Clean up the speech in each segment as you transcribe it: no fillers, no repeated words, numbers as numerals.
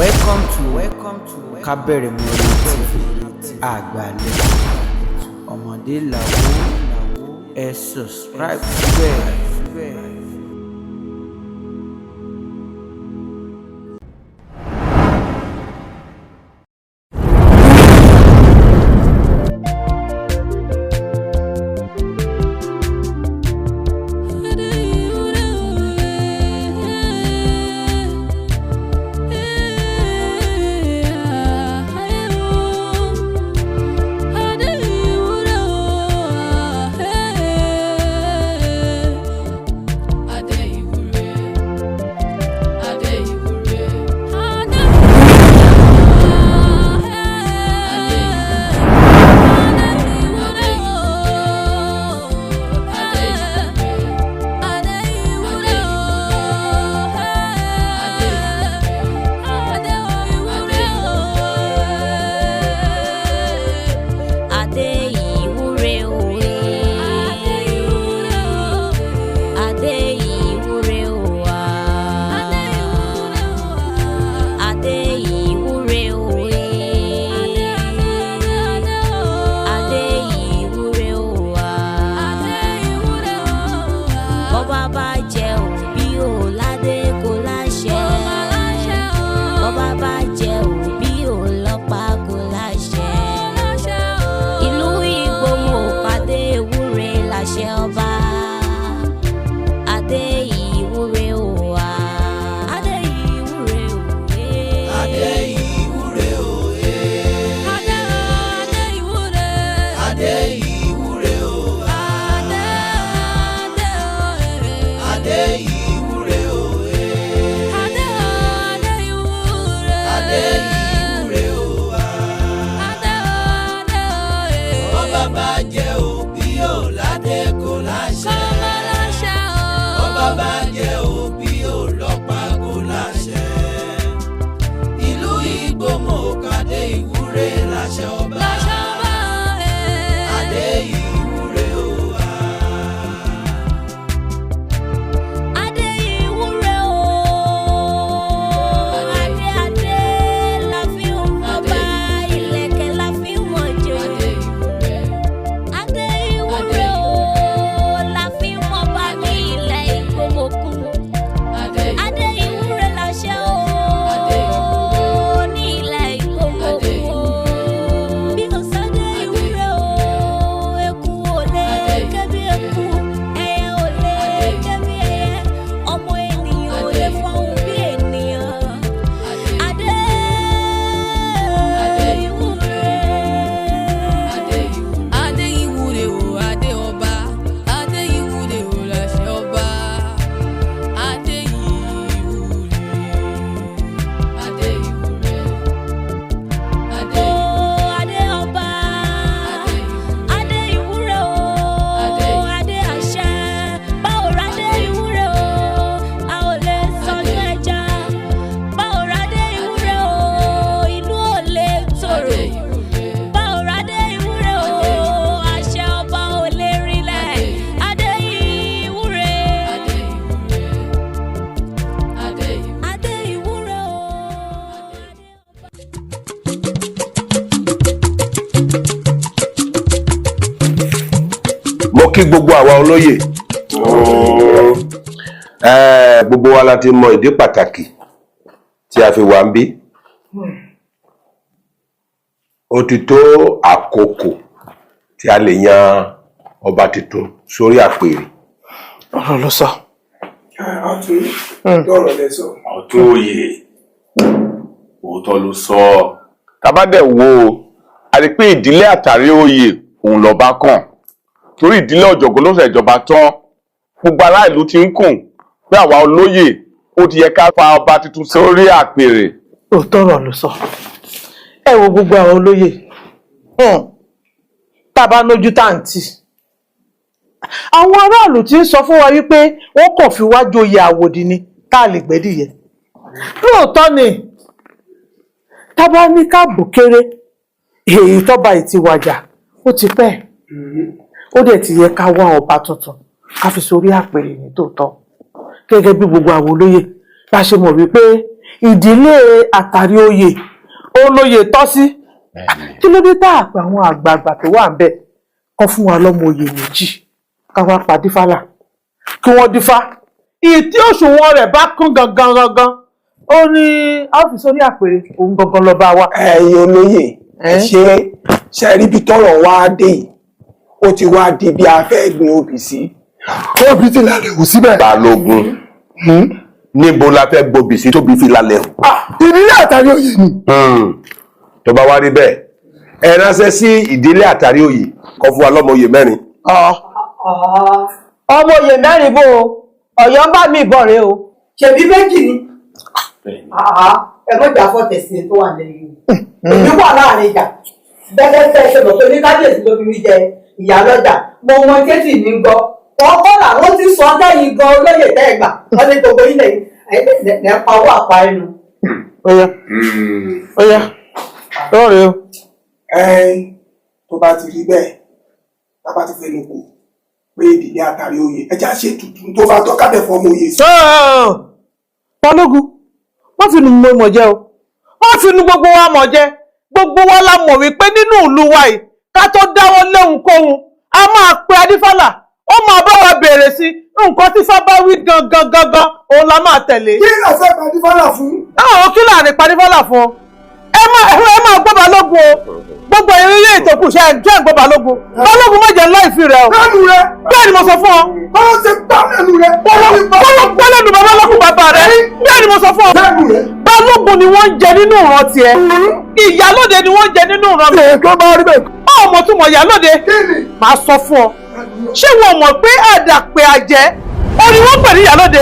Welcome to Kábẹ̀rẹ̀ Mọ́rẹ́ TV àgbàlẹ̀ ọmọdé làwọ̀ ẹ subscribe síbẹ̀. Kí gbogbo àwa olóyè gbogbo wa la ti mọ ìdí pàtàkì tí a fi wà ń bí. Ó ti tó àkókò tí a lè yan ọba tuntun sórí àpèrè. Ọ̀rọ̀ ló sọ. Ọ̀rọ̀ lẹ sọ. Ọ̀tún òye òótọ́ ló sọ. Tabadẹ̀ wo a rí pé ìdílé àtàrí oyè òun lọ́ba kàn. Torí ìdílé ọ̀jọ̀gbọ́n ló ṣèjọba tán, gbogbo aráàlú ti ń kùn pé àwa olóyè ó ti yẹ ká fa ọba tuntun sórí àpèrè. Òótọ́ ọ̀rọ̀ ló sọ. Ẹ wo gbogbo àwọn olóyè tá a bá nójú táǹtì. Àwọn aráàlú ti ń sọ fún wa wípé wọ́n kàn fi wá joyè àwòdì ni tá a lè gbẹ́dìyẹ. Lóòótọ́ ni tá a bá ní káàbò kéré èyí tọ́ba ìtì wàjà ó ti pẹ́. Ó dẹ̀ ti yẹ ká wá ọba tuntun ká fi sórí àpèrè ní tòótọ́ gẹ́gẹ́ bí gbogbo àwọn olóyè bá ṣe mọ̀ wípé ìdílé àtàrí oyè olóyè tọ́ sí kí ló dé tá àpè àwọn àgbààgbà tó wà ń bẹ̀ kọ́ fún wa lọ́mọ oyè méjì ká wá pa dífálà kí wọ́n dífá ìtí òṣùwọ̀n rẹ̀ bá kún gangan ó ní áfíìsì orí àpèrè òun gangan lọ bá wa. ẹ̀yin olóyè ṣe rí ibi tọ́rọ̀ wá dé yìí ó ti wá di bí a fẹ́ gbin obì sí. obì ti lálẹ́ wò síbẹ̀. Balógun níbo la fẹ́ gbobì sí tóbi fi lálẹ́ o. ìdílé àtàrí oyè ni. tó bá wá rí bẹ́ẹ̀ ẹ ránṣẹ́ sí ìdílé àtàrí oyè kó fún wa lọ́mọ oyè 4. ọmọ oyè 4 bó o Ọ̀yọ́ ń bá mi bọ̀ rẹ o ṣèbí méjì ni. ẹ mọ̀ jà fọ́ tẹ̀sí tó wà lẹ́yìn èmi wà láàrin ìjà gẹ́gẹ́ bẹ́ẹ̀ ṣe mọ̀ pé ní kábíyèsí ló fi mí jẹ ìyá lọ́jà mo mọ kéjì ní gbọ́ wọn kọ́ làwọn ti sọ dẹ́yìn gan olóyè tẹ́ẹ̀gbà wọ́n ní gbogbo ilẹ̀ ẹ̀ pa owó àpá ẹnu. ó yá lọ́ọ̀rẹ́ o. tó bá ti rí bẹ́ẹ̀ tá bá ti fẹ́ lóko pé ìdílé àtàrí oyè ẹja ṣe tuntun tó bá tọ́ kábẹ̀ fọ́ ọmọ oyè sí. Balógun wọ́n fi nu mọ̀ jẹ́ o wọ́n fi nu gbogbo wa mọ̀ jẹ́ gbogbo wa la mọ̀ wípé nínú ìlú wa yìí ká tó dáwọ́ léhùn kóhun a máa pe adífálà ó máa bá wa béèrè sí nǹkan tí fábá wí gangan òun la máa tẹ̀lé. kí ló fẹ́ pa adífálà fún. kí láàrin pa adífálà fún ọ ẹ máa gbọ́ Balógun o gbogbo eré ìtòkù ṣe ń gbọ́ Balógun Balógun má jẹ́ láìfi rẹ o. lẹ́nu rẹ. bẹ́ẹ̀ ni mo sọ fún ọ. báwo ṣe gbá lẹ́nu rẹ. gbọ́ lẹ́nu Balógun bàbá rẹ bẹ́ẹ̀ ni mo sọ fún ọ. lẹ́nu rẹ. Balógun ni wọ́n ń jẹ nínú ìran tiẹ̀ ìyálóde ni wọ́n ń jẹ nínú ìran mi. èkó bá rí bẹ́ẹ̀. ọmọ tún mọ ìyálóde máa sọ fún ọ ṣé wọn mọ̀ pé àdàpè àjẹ́ ó ní wọ́n pè ní ìyálóde.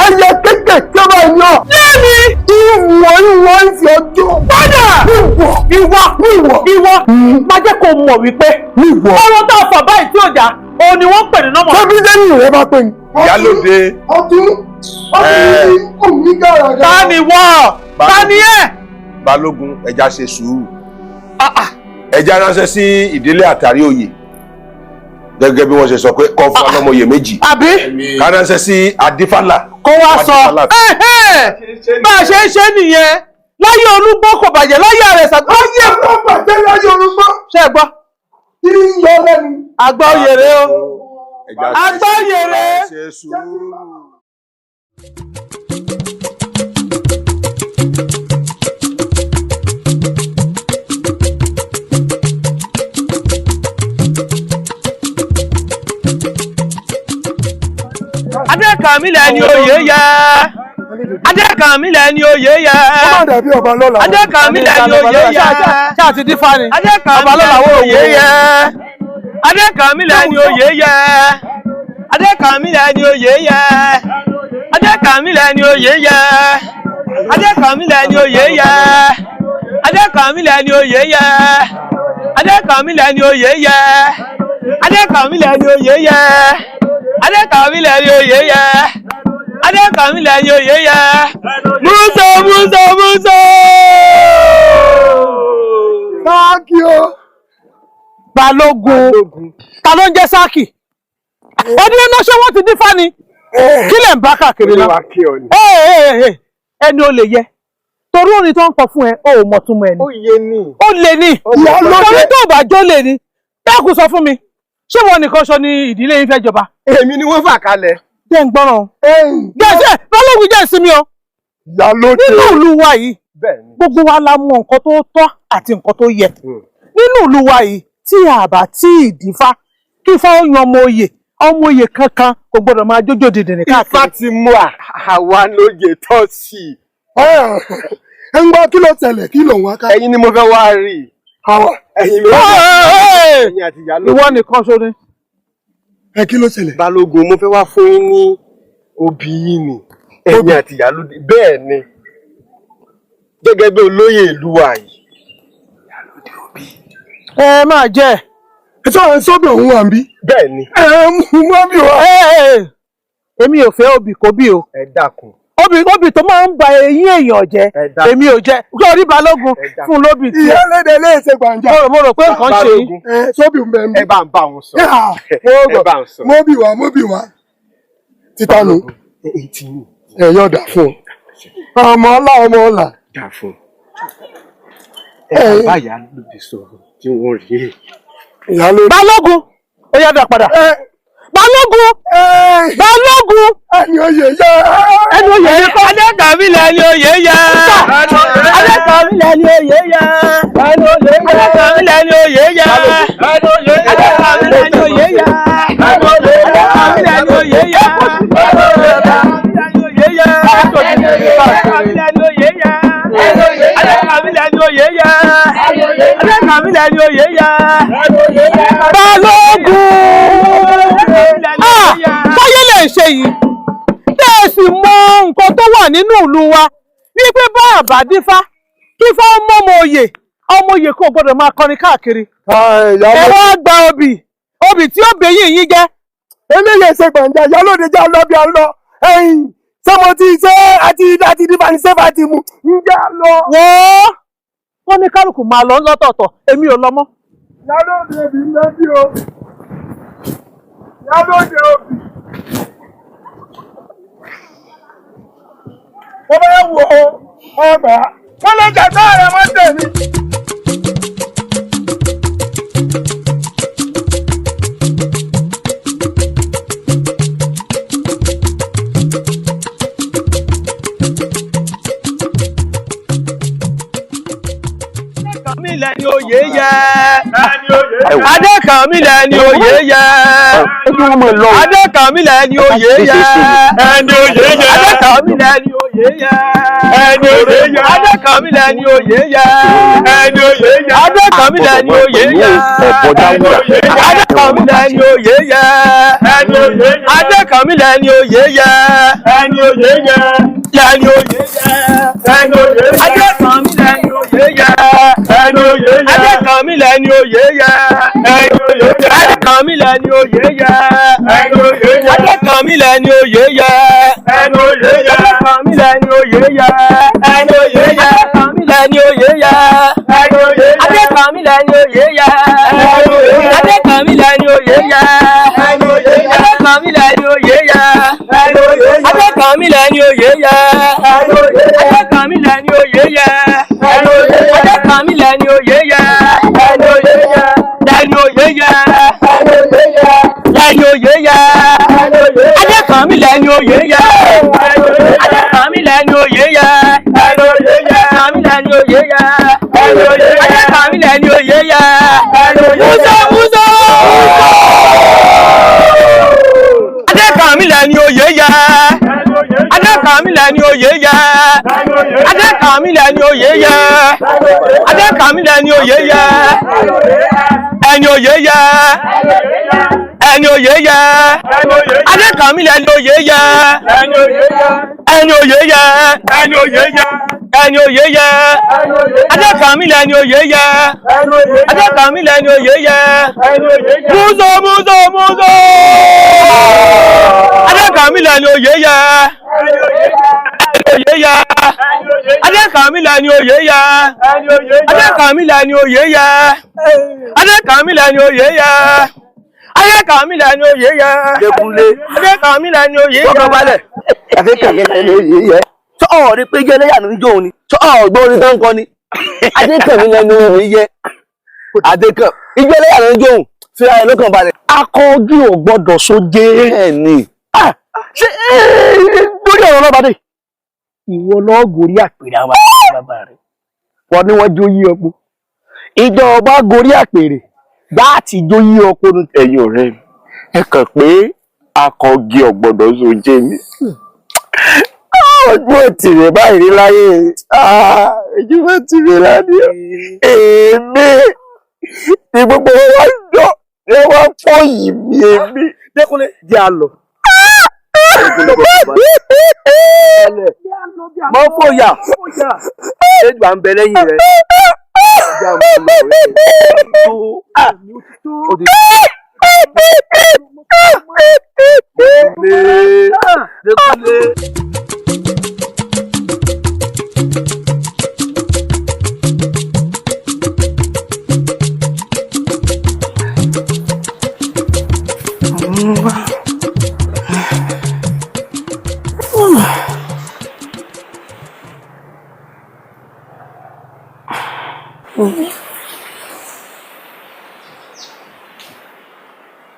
ẹyẹ kékèké bá yọ. lẹ́mi ìwọ ìfi ọjọ́. padà ìwọ máa jẹ́ kó mọ̀ wípé ọ̀rọ̀ tá a fà báyìí tí ò já òun ni wọ́n pè ní nọ́mọ̀. tóbi lẹ́yìn rẹ bá pè ní. Ìyálóde. ọdún ní gàràgà. ta ni wọ́ ta ni ẹ̀. Balógun ẹja ṣe sùúrù ẹja ránṣẹ́ sí ìdílé àtàrí oyè gẹ́gẹ́ bí wọ́n ṣe sọ pé kó fún wa lọ́mọ oyè 2. àbí ká ránṣẹ́ sí adífálà kó wá sọ bá a ṣe ń ṣe nìyẹn láyé Olúgbọ́n kò bàjẹ́ láyé Àrẹ̀sà. ayé ọlọ́pàá láyé Olúgbọ́n. ṣé ẹ gbọ́. tí ń yọ lẹ́nu. àgbà oyè rẹ o ẹja àgbà oyè rẹ. ṣe sùúrù. Adékànmílẹ̀ ni oyè yẹ. Adékànmílẹ̀ ni oyè yẹ. ó má dàbí ọba lọ́la. Adékànmílẹ̀ ni oyè yẹ. ṣé àti dífá ni. Adékànmílẹ̀ ni oyè yẹ. Adékànmílẹ̀ ni oyè yẹ. Adékànmílẹ̀ ni oyè yẹ. Adékànmílẹ̀ ni oyè yẹ. Adékànmílẹ̀ ni oyè yẹ. Adékànmílẹ̀ ni oyè yẹ. Adékànmílẹ̀ ni oyè yẹ. Adékànmílẹ̀ ni oyè yẹ. Adékànmílẹ̀ ni oyè yẹ. Adékànmílẹ̀ ni oyè yẹ. Múso. sáàkì o. Balógun ta ló ń jẹ́ sáàkì ọdún iná ṣé wọ́n ti dífá ni kí lè ń bá káàkiri náà ẹni ó lè yẹ torí orin tó ń kọ fún ẹ ó mọ̀ túmọ̀ ẹni ó lè ní torí tó bá jó lè ní dákun sọ fún mi ṣé wọn nìkan ṣo ni ìdílé yín fẹ́ jọba. èmi ni wọ́n fà kalẹ̀. jẹ́ ń gbọ́ràn jẹ́ Balógun jẹ́ ìsinmi o Ìyálóde. nínú ìlú wa yìí gbogbo wa la mọ nǹkan tó tọ́ àti nǹkan tó yẹ nínú ìlú wa yìí tí àbá tí ìdífá kí ifá ó yan ọmọ oyè kankan kò gbọdọ̀ máa jójó dìdìrín káàkiri. Ifá ti mú àwa lóye tọ́ sí i. ẹ ń gbọ́ kí ló tẹ̀lẹ̀ kí ló ń wá ká. ẹ̀yin ni mo fẹ́ wá rí i. ẹ̀yin mi ẹ̀yin àti Ìyálóde. ìwọ nìkan ṣo ni. ẹ kí ló tẹ̀lẹ̀. Balógun mo fẹ́ wá fún yín ní obì yín ni ẹ̀yin àti Ìyálóde bẹ́ẹ̀ ni gẹ́gẹ́ bí olóyè ìlú wa yìí. Ìyálóde obì. ẹ máa jẹ. ẹ sọ ẹ sọ́bì òun wà ń bí. bẹ́ẹ̀ ni. ẹ mú ọbì wa. èmi ò fẹ́ obì kò bí o. ẹ dákun. obì tó máa ń ba eyín èèyàn jẹ èmi ò jẹ kí orí Balógun fún lóbì tí. Ìyálóde lè ṣe gbàǹjà. mo rò pé nǹkan ṣe yín. sọ́bì ń bẹ ń bí. ẹ bá ń bá wọn sọ. ẹ bá ń sọ. mọ́bì wa títà nù. ẹ yọ̀ọ̀dà fún ọmọ ọlá. dà fún ẹ bàbá ìyá lóde sọ̀rọ̀ tí wọ́n rí ẹ̀. Balógun ó yá dá padà. Balógun ẹni oyè yẹ. Adékànmílẹ̀ ni oyè yẹ. Adékànmílẹ̀ ni oyè yẹ. Adékànmílẹ̀ ni oyè yẹ. Adékànmílẹ̀ ni oyè yẹ. Adékànmílẹ̀ ni oyè yẹ. Adékànmílẹ̀ ni oyè yẹ. Adékànmílẹ̀ ni oyè yẹ. Adékànmílẹ̀ ni oyè yẹ. Balógun báyé lè ṣe yìí tẹ́ ẹ sì mọ nǹkan tó wà nínú ìlú wa wípé bá àbádífá kí fá ọmọ oyè kò gbọdọ̀ máa kọrin káàkiri. Ẹ wá gba obì tí ó bẹ̀yìn yín jẹ́. eléyè ṣe gbọ̀ǹjà Ìyálóde já lọ bí a lọ ṣé mo ti ṣe àti dífá ní sẹ́fà ti mú ń já lọ. Wọ́n ní kálukú máa lọ lọ́tọ̀ọ̀tọ̀ èmi ò lọ mọ́. Ìyálóde òbí ń lẹ́bí o. Ìyálóde òbí. Mo bá wò ó ọgbà wọ́n lè jà tó ààrẹ mọ́ tèmi. Adékànmílẹ̀ ni oyè yẹ. Adékànmílẹ̀ ni oyè yẹ. Adékànmílẹ̀ ni oyè yẹ. Adékànmílẹ̀ ni oyè yẹ. Adékànmílẹ̀ ni oyè yẹ. Adékànmílẹ̀ ni oyè yẹ. Adékànmílẹ̀ ni oyè yẹ. Adékànmílẹ̀ ni oyè yẹ. Lẹ́ni oyè yẹ. Adékànmílẹ̀ ni oyè yẹ. Adékànmílẹ̀ ni oyè yẹ. Adékànmílẹ̀ ni oyè yẹ. Adékànmílẹ̀ ni oyè yẹ. Adékànmílẹ̀ ni oyè yẹ. Adékànmílẹ̀ ni oyè yẹ. Adékànmílẹ̀ ni oyè yẹ. Adékànmílẹ̀ ni oyè yẹ. Adékànmílẹ̀ ni oyè yẹ. Adékànmílẹ̀ ni oyè yẹ. Adékànmílẹ̀ ni oyè yẹ. Adékànmílẹ̀ ni oyè yẹ. Lẹ́ni oyè yẹ. Lẹ́ni oyè yẹ. Adékànmílẹ̀ ni oyè yẹ. Adékànmílẹ̀ ni oyè yẹ. Adékànmílẹ̀ ni oyè yẹ. Adékànmílẹ̀ ni oyè yẹ. Wúzọ. Adékànmílẹ̀ ni oyè yẹ. Adékànmílẹ̀ ni oyè yẹ. Adékànmílẹ̀ ni oyè yẹ. Adékànmílẹ̀ ni oyè yẹ. Ẹni oyè yẹ. Ẹni oyè yẹ. Adékànmílẹ̀ ni oyè yẹ. Ẹni oyè yẹ. Ẹni oyè yẹ. Ẹni oyè yẹ. Adékànmílẹ̀ ni oyè yẹ. Adékànmílẹ̀ ni oyè yẹ. Múzọ. Adékànmílẹ̀ ni oyè yẹ. Oyè yẹ. Adékànmílẹ̀ ni oyè yẹ. Adékànmílẹ̀ ni oyè yẹ. Adékànmílẹ̀ ni oyè yẹ. Adékànmílẹ̀ ni oyè yẹ. Adékànmílẹ̀ ni oyè yẹ. Adékànmílẹ̀ ni oyè yẹ. Sọ ọ̀ rí pé jẹ́lẹ́yà ní ìjọ òní. Sọ ọ̀ gbọ́ orin tán kọ́ ni. Adékànmílẹ̀ ni oyè yẹ. Ìjẹ́lẹ́yà ní ìjọ òun fi ara ẹ̀ lọ́kàn balẹ̀. Akọ́jú ò gbọ́dọ̀ sójé ẹ̀ ni. Ṣé lórí ọ̀rọ̀ náà bá dé? Ìwọ lọ́ọ́ gorí àpèrè àwọn bàbá rẹ̀. Wọ́n ní wọ́n jó yí ọpọ. Ìjọba gorí àpèrè gbá àti jó yí ọpọ ní. Ẹ̀yin ọ̀rẹ́ mi ẹ kàn pé akọgi ọ̀gbọ́dọ̀ sójé mi. Ojú òtì rẹ̀ báyìí rí láyé. Ojú òtì rẹ̀ láyé. Èmi ni gbogbo wọn wá jọ ẹ wá pọ̀ yìí mi èmi. Dékúnlé jẹ́ àlọ́. Mọ fòyà ẹgbà ń bẹ lẹ́yìn rẹ̀.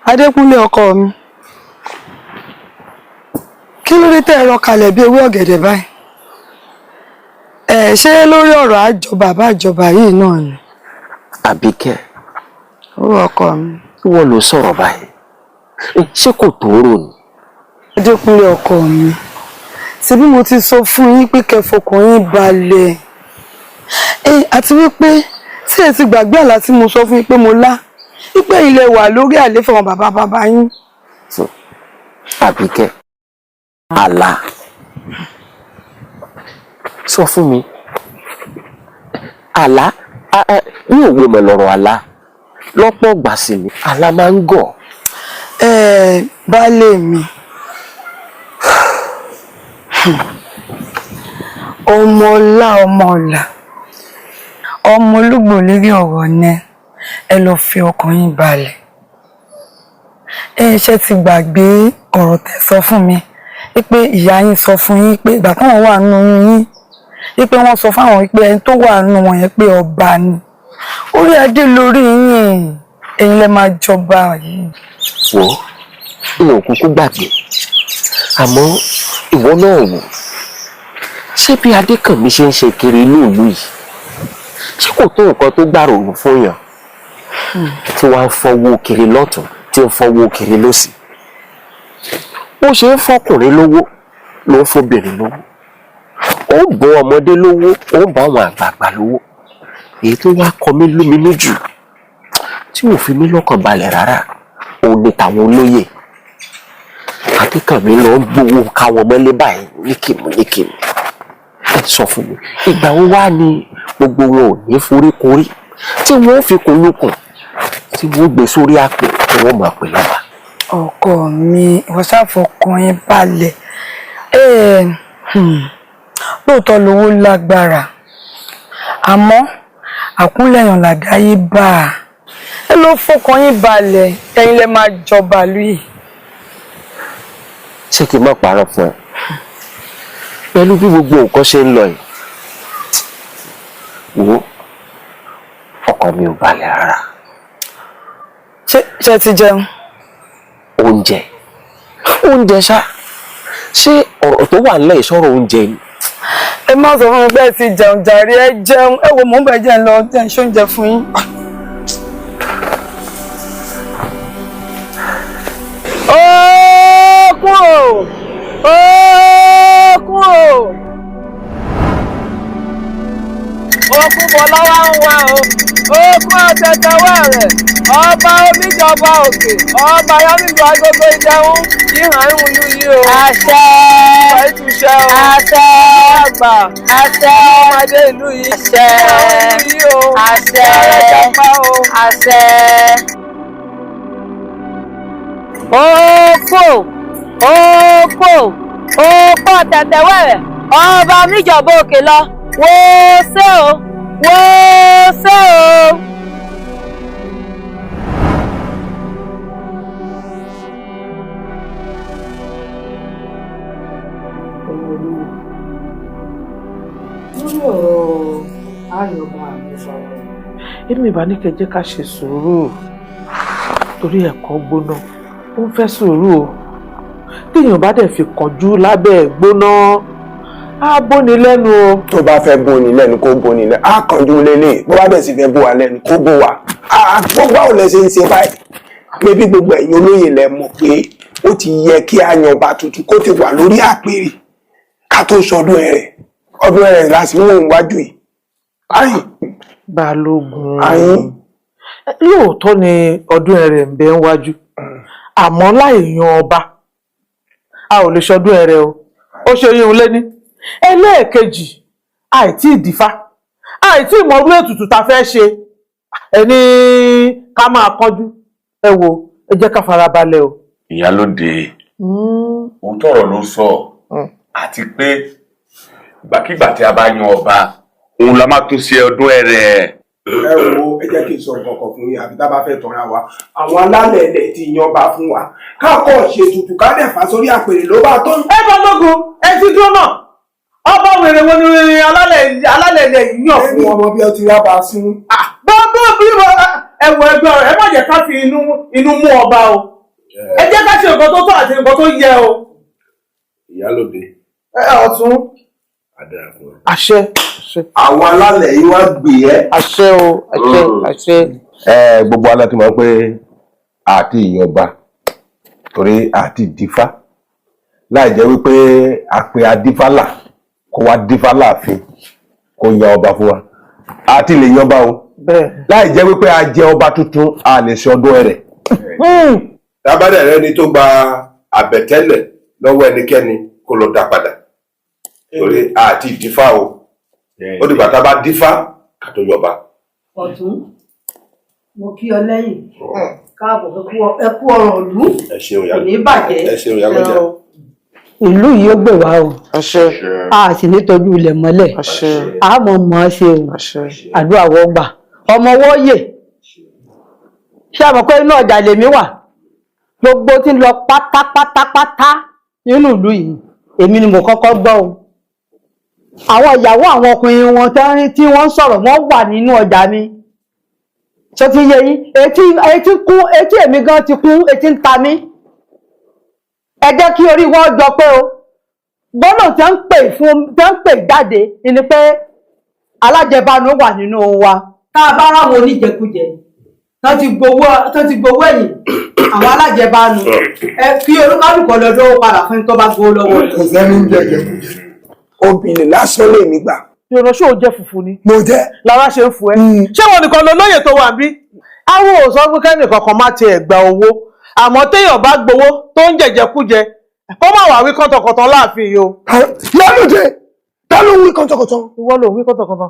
Adékúnlé ọkọ mi, kí ló dé tẹ́ ẹ rọ kalẹ̀ bí ewé ọ̀gẹ̀dẹ̀ báyìí? Ṣé lórí ọ̀rọ̀ àjọba bàbá àjọba yìí náà ni? Àbíkẹ́, Ó ọkọ mi. wọ́n ló sọ̀rọ̀ báyìí. Ṣé kò tó rò ní? Adékúnlé ọkọ mi, ṣé bí mo ti sọ fún yín pé kẹfọkàn yín balẹ̀. Àti wípé tí ẹ ti gbàgbé àlá tí mo sọ fún yín pé mo lá wípé ilẹ̀ wà lórí àléfà wọn bàbá yín. Àbíkẹ́, àlá. Sọ fún mi, àlá ní òwe mọ̀ lọ́rọ̀ àlá lọ́pọ̀ ìgbà sí ni àlá máa ń gọ̀. Baálé mi, ọmọ ọlá ọmọ ọlà ọmọ olúgbò lérí ọ̀rọ̀ ní ẹ lọ fi ọkàn yín balẹ̀. Ṣé ti gbàgbé ọ̀rọ̀ tẹ́ sọ fún mi wípé ìyá yín sọ fún yín pé ìgbà táwọn wà nínú yín wípé wọ́n sọ fáwọn wípé ẹni tó wà nínú wọn yẹn pé ọba ni, orí adé lórí yín, ẹ̀yin lẹ máa jọba yìí. Wò ó, ìwọ̀n kúkú gbàgbé, àmọ́ ìwọ náà wò, ṣé bí Adékànmí ṣe ń ṣe kiri inú ìlú yìí, ṣé kò tó nǹkan tó gbàrò òun fún yàn tí wọ́n á fọwọ́ kiri lọ́tún tí ó fọwọ́ kiri lósì? Bó ṣe ń fọkùnrin lówó ló ń fọbìnrin lówó, ó ń bọ́ ọmọdé lówó, ó ń bá àwọn àgbààgbà lówó. Èyí tó wá kọ mí lóminú jù tí ò fi mí lọ́kàn balẹ̀ rárá òun ni tàwọn olóyè. Adékànmí lọ ń gbowó káwọn mọ́lé báyìí níkìmù. Ẹ sọ fún mi, ìgbà wo wá ni gbogbo wọn ò ní foríkorí tí wọn ò fi kun lókun tí wọn ó gbé sórí àpò tí wọn máa pè lọ́ba? Ọkọ mi, wọ́n ṣàfọkàn yín balẹ̀. Lóòótọ́ lówó lágbára, àmọ́ àkúnlẹ̀yàn làdáyé bá a. Ẹ ló fọkàn yín balẹ̀, ẹ̀yin lẹ máa jọba lóyè. Ṣé kí n má parọ́ fún ẹ? Pẹ̀lú bí gbogbo nǹkan ṣe ń lọ yìí, wo ọkàn mi ò balẹ̀ rárá. Ṣé ti jẹun? Oúnjẹ ṣá, ṣé ọ̀rọ̀ tó wà nílẹ̀ ìṣòro oúnjẹ ni? Ẹ má sọ fún mi pé ẹ ti jẹun jàre, ẹ jẹun. Ẹ wo mò ń bẹ̀ jẹ́ lọ jẹ́ ṣóúnjẹ fún yín. Okun bọ̀lá wá ń wá o, okun àtẹ̀tẹ̀wé rẹ̀, ọba oníjọba òkè, ọba yọmílù agogo ìjẹun, ìhàn ìwúlú yìí o. Àṣẹ. Ìgbà ìtúṣẹ o. Àṣẹ. Àgbà. Àṣẹ. Ọmọdé ìlú yìí. Àṣẹ. Ìhàn ìwúlú yìí o. Àṣẹ. Ẹ̀rẹ̀jọba o. Àṣẹ. Okun àtẹ̀tẹ̀wé rẹ̀, ọba oníjọba òkè lọ. Wo ṣé o, wo ṣé o. Lórí ọ̀rọ̀ ayọ̀bá mi sọ̀rọ̀, èmi ìbá ní kẹ́ jẹ́ ká ṣe sùúrù torí ẹ̀kọ́ gbóná, ó ń fẹ́ sùúrù o. Téèyàn bá dẹ̀ fi kánjú lábẹ́ ẹ̀ gbóná, á bóni lẹ́nu o. Tó bá fẹ́ bóni lẹ́nu kó bóni lẹ́nu, á kánjú lélẹ̀. Bó bá bẹ̀ sì fẹ́ bó wa lẹ́nu kó bó wa. Gbogbo àwọn lẹ ṣe ń ṣe báyìí. Pé bí gbogbo ẹ̀yin olóyè lẹ mọ̀ pé ó ti yẹ kí àyànbá tuntun kó ti wà lórí àpèrè ká tó sọdún ẹ̀rẹ̀. Ọdún ẹ̀rẹ̀ láti mú òun wájú yìí. Ayin. Balógun. Ayin. Lóòótọ́ ni ọdún ẹ̀rẹ̀ ń bẹ ń wájú. Àmọ́ láì yan ọba, a ò lè ṣọdún ẹ̀rẹ̀ o. Ó ṣe yín lé ní. Ẹlẹ́ẹ̀kejì, àìtí ìdìfá, àìtí ìmọ̀rú ètùtù ta fẹ́ ṣe. Ẹni ká máa kánjú. Ẹ wo, ẹ jẹ́ ká farabalẹ̀ o. Ìyálóde, òótọ́ ọ̀rọ̀ ló sọ, àti pé ìgbàkígbà tí a bá yan ọba, òun la máa tún ṣe ọdún ẹ̀rẹ̀. Ẹ wo, ẹ jẹ́ kí n sọ nǹkan kan fún yín àbí tá a bá fẹ́ tọ́ra wa. Àwọn alálẹ̀ ilẹ̀ ti yan ọba fún wa. Káàkọ́ ṣe tutù ká dẹ̀ fà sórí àpèrè ló bá tó. Ẹ Balógun, ẹ ti dúró náà. ọba wèrè wo ni alálẹ̀ ilẹ̀ yìí yàn fún wọn. ọmọ bí ọ ti rábà sí. gbogbo bí ẹwọ ẹgbẹ́ rẹ̀ ẹ má jẹ́ ká fi inú mú ọba o ẹ jẹ́ ká ṣe nǹkan tó tọ́ àti nǹkan tó yẹ o. Ìyálóde. Ọ̀tún. Àṣẹ. Àwọn alálẹ̀ yìí wá gbé ẹ́. Àṣẹ o, àṣẹ. Gbogbo alẹ́ ti mọ̀ pé àti ìyọba torí àti ìdífá láì jẹ́ wípé àpè adífálà kó wá dífá láàfin kó yan ọba fún wa àti lè yan ọba o láì jẹ́ wípé a jẹ ọba tuntun a lè ṣe ọdún ẹ̀rẹ̀. Tábàdà rẹ ni tó gba àbẹ̀tẹ́lẹ̀ lọ́wọ́ ẹnikẹ́ni kó lọ dá padà torí àti ìdífá o ó dìgbà tá a bá dífá ká tó yọba. Ọ̀tún mo kí ọ lẹ́yìn káàbọ̀ ẹ kú ọ̀rọ̀ ìlú kò ní bàjẹ́. Ẹ ṣeun ìyá lọ́jà. Ìlú yìí ó gbè wá o a sì ní tọ́jú ilẹ̀ mọ́lẹ̀ a mọ̀ mọ́ ṣe o àdúrà wọ́n gbà ọmọ wọ́ọ̀yè ṣé àmọ́ pé inú ọjà lèmi wà gbogbo tí ń lọ pátápátápátá nínú ìlú yìí èmi ni mo kọ́kọ́ gbọ́ o àwọn ìyàwó àwọn ọkùnrin wọn tí wọ́n ń sọ̀rọ̀ wọ́n wà nínú ọjà mi ṣé ti yé yín etí èmi gan ti kún etí ń ta mí ẹ jẹ́ kí orí wọn jọ pé o gbọ́dọ̀ tí wọ́n ń pè jáde ni pé alájẹbánu wà nínú wa. tá a bá ráwọn oníjẹkújẹ tán ti gbowó ẹ̀yìn àwọn alájẹbánu kí olúkálùkọ lọ́dọ̀ padà fún tó bá gbowó lọ́wọ́ rẹ̀. kò sẹ́ni ń jẹjẹ obìnrin lásán lè mí gbà. ìránṣẹ́ ò jẹ́ funfun ni. mo jẹ́. lára ṣe ń fún ẹ. ṣé wọn nìkan lọ lóye tó wà bí. àwọn ò sọ pé kẹ́nìkan kan má tiẹ̀ gba owó àmọ́ téèyàn bá gbowó tó ń jẹjẹkújẹ kó má wà wí kọ́tọ̀kọ̀tọ̀ láàfin yìí o. Ìyálóde ta ló ń wí kọ́tọ̀kọ̀tọ̀. ìwọ ló ń wí kọ́tọ̀kọ̀tọ̀.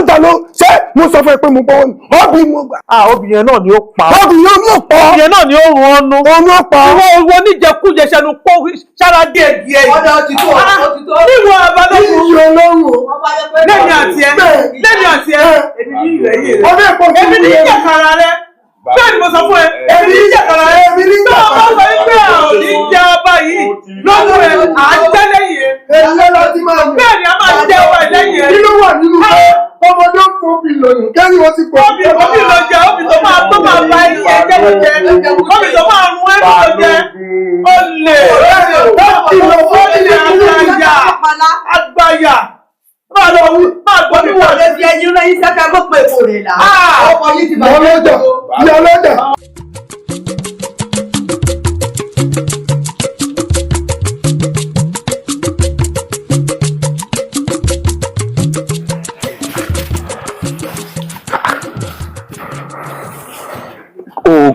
ta ló ṣé mo sọ fún ẹ pé mo gbọ́ ọ́bì mo gbà. obìnrin náà ni ó pa. obìnrin yóò pa. obìnrin náà ni ó rún ọ́nú. òun ó pa. ìwọ oníjẹkújẹ ṣẹnu pọ́ sára díẹ̀ díẹ̀. ọ̀dọ̀ òtítọ́ òtítọ́. níwọ abadọ́kùn. iye olóhùn. lẹ́yìn àti ẹ èmi ní ìrẹ̀yìn rẹ. èmi ní ìjẹ̀kara rẹ. bẹ́ẹ̀ ni mo sọ fún ẹ. èmi ní ìjẹ̀kara rẹ. tó o bá sọ pé àwọn ní jẹ ọba yìí lọ́dún rẹ̀ à ń jẹ́ lẹ́yìn ẹ. bẹ́ẹ̀ ni a máa jẹ́ ọba lẹ́yìn ẹ. nínú wà nínú ọmọdé ń fòbí lóyún kẹ́rin wọ́n ti pọ̀. Óbì ló jẹ, óbì tó máa bá ẹyẹ ẹjẹ́ ló jẹ, óbì tó máa rún ẹ̀rọ ló jẹ, ó lè àgbáyà. Máa lọ wí, máa gbọ́ bí wọ́n lè fi ẹyin rẹ̀ yín sẹ́ka gbọ́ pé èkó rẹ̀ là. Ọkọ̀ yìí ti bàjẹ́. Ìyá ọlọ́jà.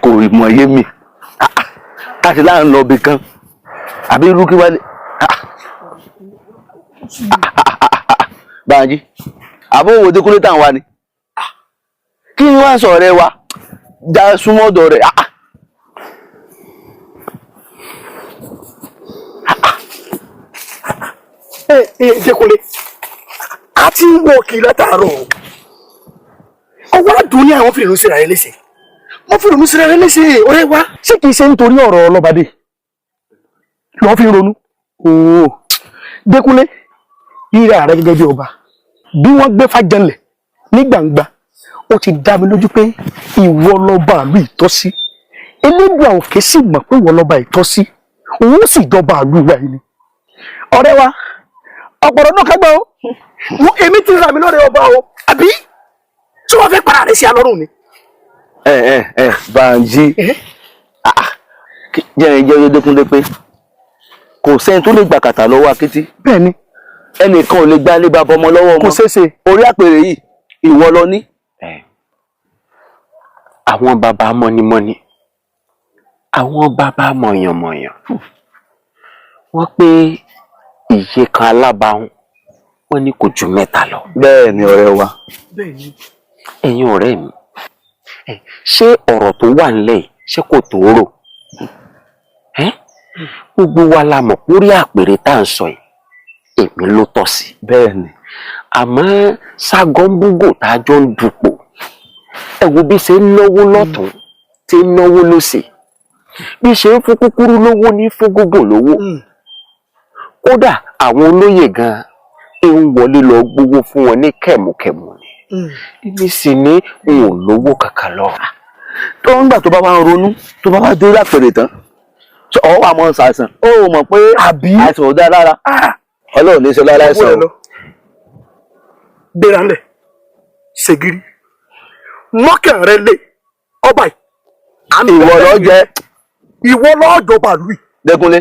Kò rí mọ ayé mi láti láàrín lọ bí kan àbí irú kí wálé Bánjí àbówò Dékúnlé tàn wá ni kí ni wọ́n sọ ọ̀rẹ́ wa já súnmọ́ ọ̀dọ̀ rẹ̀ Dékúnlé a ti ń wọ kí látàárọ̀ ọwọ́ àdúnyà àwọn fìrìhùn síra rẹ léṣe wọ́n fìrìhùn mi síra rẹ léṣe ọ̀rẹ́ wa. ṣé kìí ṣe nítorí ọ̀rọ̀ ọlọ́bàdé lọ́ọ́ fi ronú ooo Dékúnlé ríra rẹ gẹ́gẹ́ bí ọba bí wọ́n gbé fàjẹlẹ̀ ní gbangba ó ti dá mi lójú pé ìwọ lọ́ba àlú ìtọ́sí elédùn àwòké sì mọ̀ pé ìwọ lọ́ba ìtọ́sí òun sì jọba àlú ìwà yìí ni ọ̀rẹ́ wa ọ̀pọ̀rọ̀ náà kágbá o èmi ti rà mí lọ́rẹ̀ ọba o àbí tí wọ́n fẹ́ para rẹ̀ sí alọ́rùn ni. Bánjí jẹ́ Dékúnlé pé kò sẹ́ni tó lè gbà kàtà lọ́wọ́ akétí. bẹ́ẹ̀ni ẹnìkan ò lè gbá lé bàbá ọmọ lọ́wọ́ ọmọ. kò ṣeéṣe. orí àpèrè yìí ìwọ lọ ní. àwọn bàbá mọ́nímọ́ní àwọn bàbá mọ̀yànmọ̀yàn wọ́n pé iye kan alábàáhùn wọ́n ní kò ju mẹ́ta lọ. bẹ́ẹ̀ ni ọ̀rẹ́ wa. ẹ̀yin ọ̀rẹ́ mi ṣé ọ̀rọ̀ tó wà nílẹ̀ yìí ṣé kò tó rò gbogbo wa la mọ̀ lórí àpèrè tá à ń sọ yìí èmi ló tọ́ sí. bẹ́ẹ̀ ni. àmọ́ ságọ́ńbúgò tá a jọ ń dupò ẹ wo bí ṣe ń náwó lọ́tún tí ń náwó lósì bí ṣe ń fún kúkúrú lówó ní fún gúngùn lówó kódà àwọn olóyè gan ń wọlé lọ gbowó fún wọn ní kẹ̀mùkẹ̀mù ni ibi sì ní n ò lówó kankan lọ. tó ń gbà tó bá wá ń ronú tó bá wá dórí àpèrè tán ọ wà mọ ṣàìsàn ó mọ̀ pé àìsàn ò dá lára Ọlọ́run ní í ṣe lára ẹ̀sán o. gbéra ńlẹ̀ ṣègiri mọ́kàn rẹ lé ọba yìí. ìwọ lọ jẹ ìwọ lọ jọba lùi. Dẹ́kunlé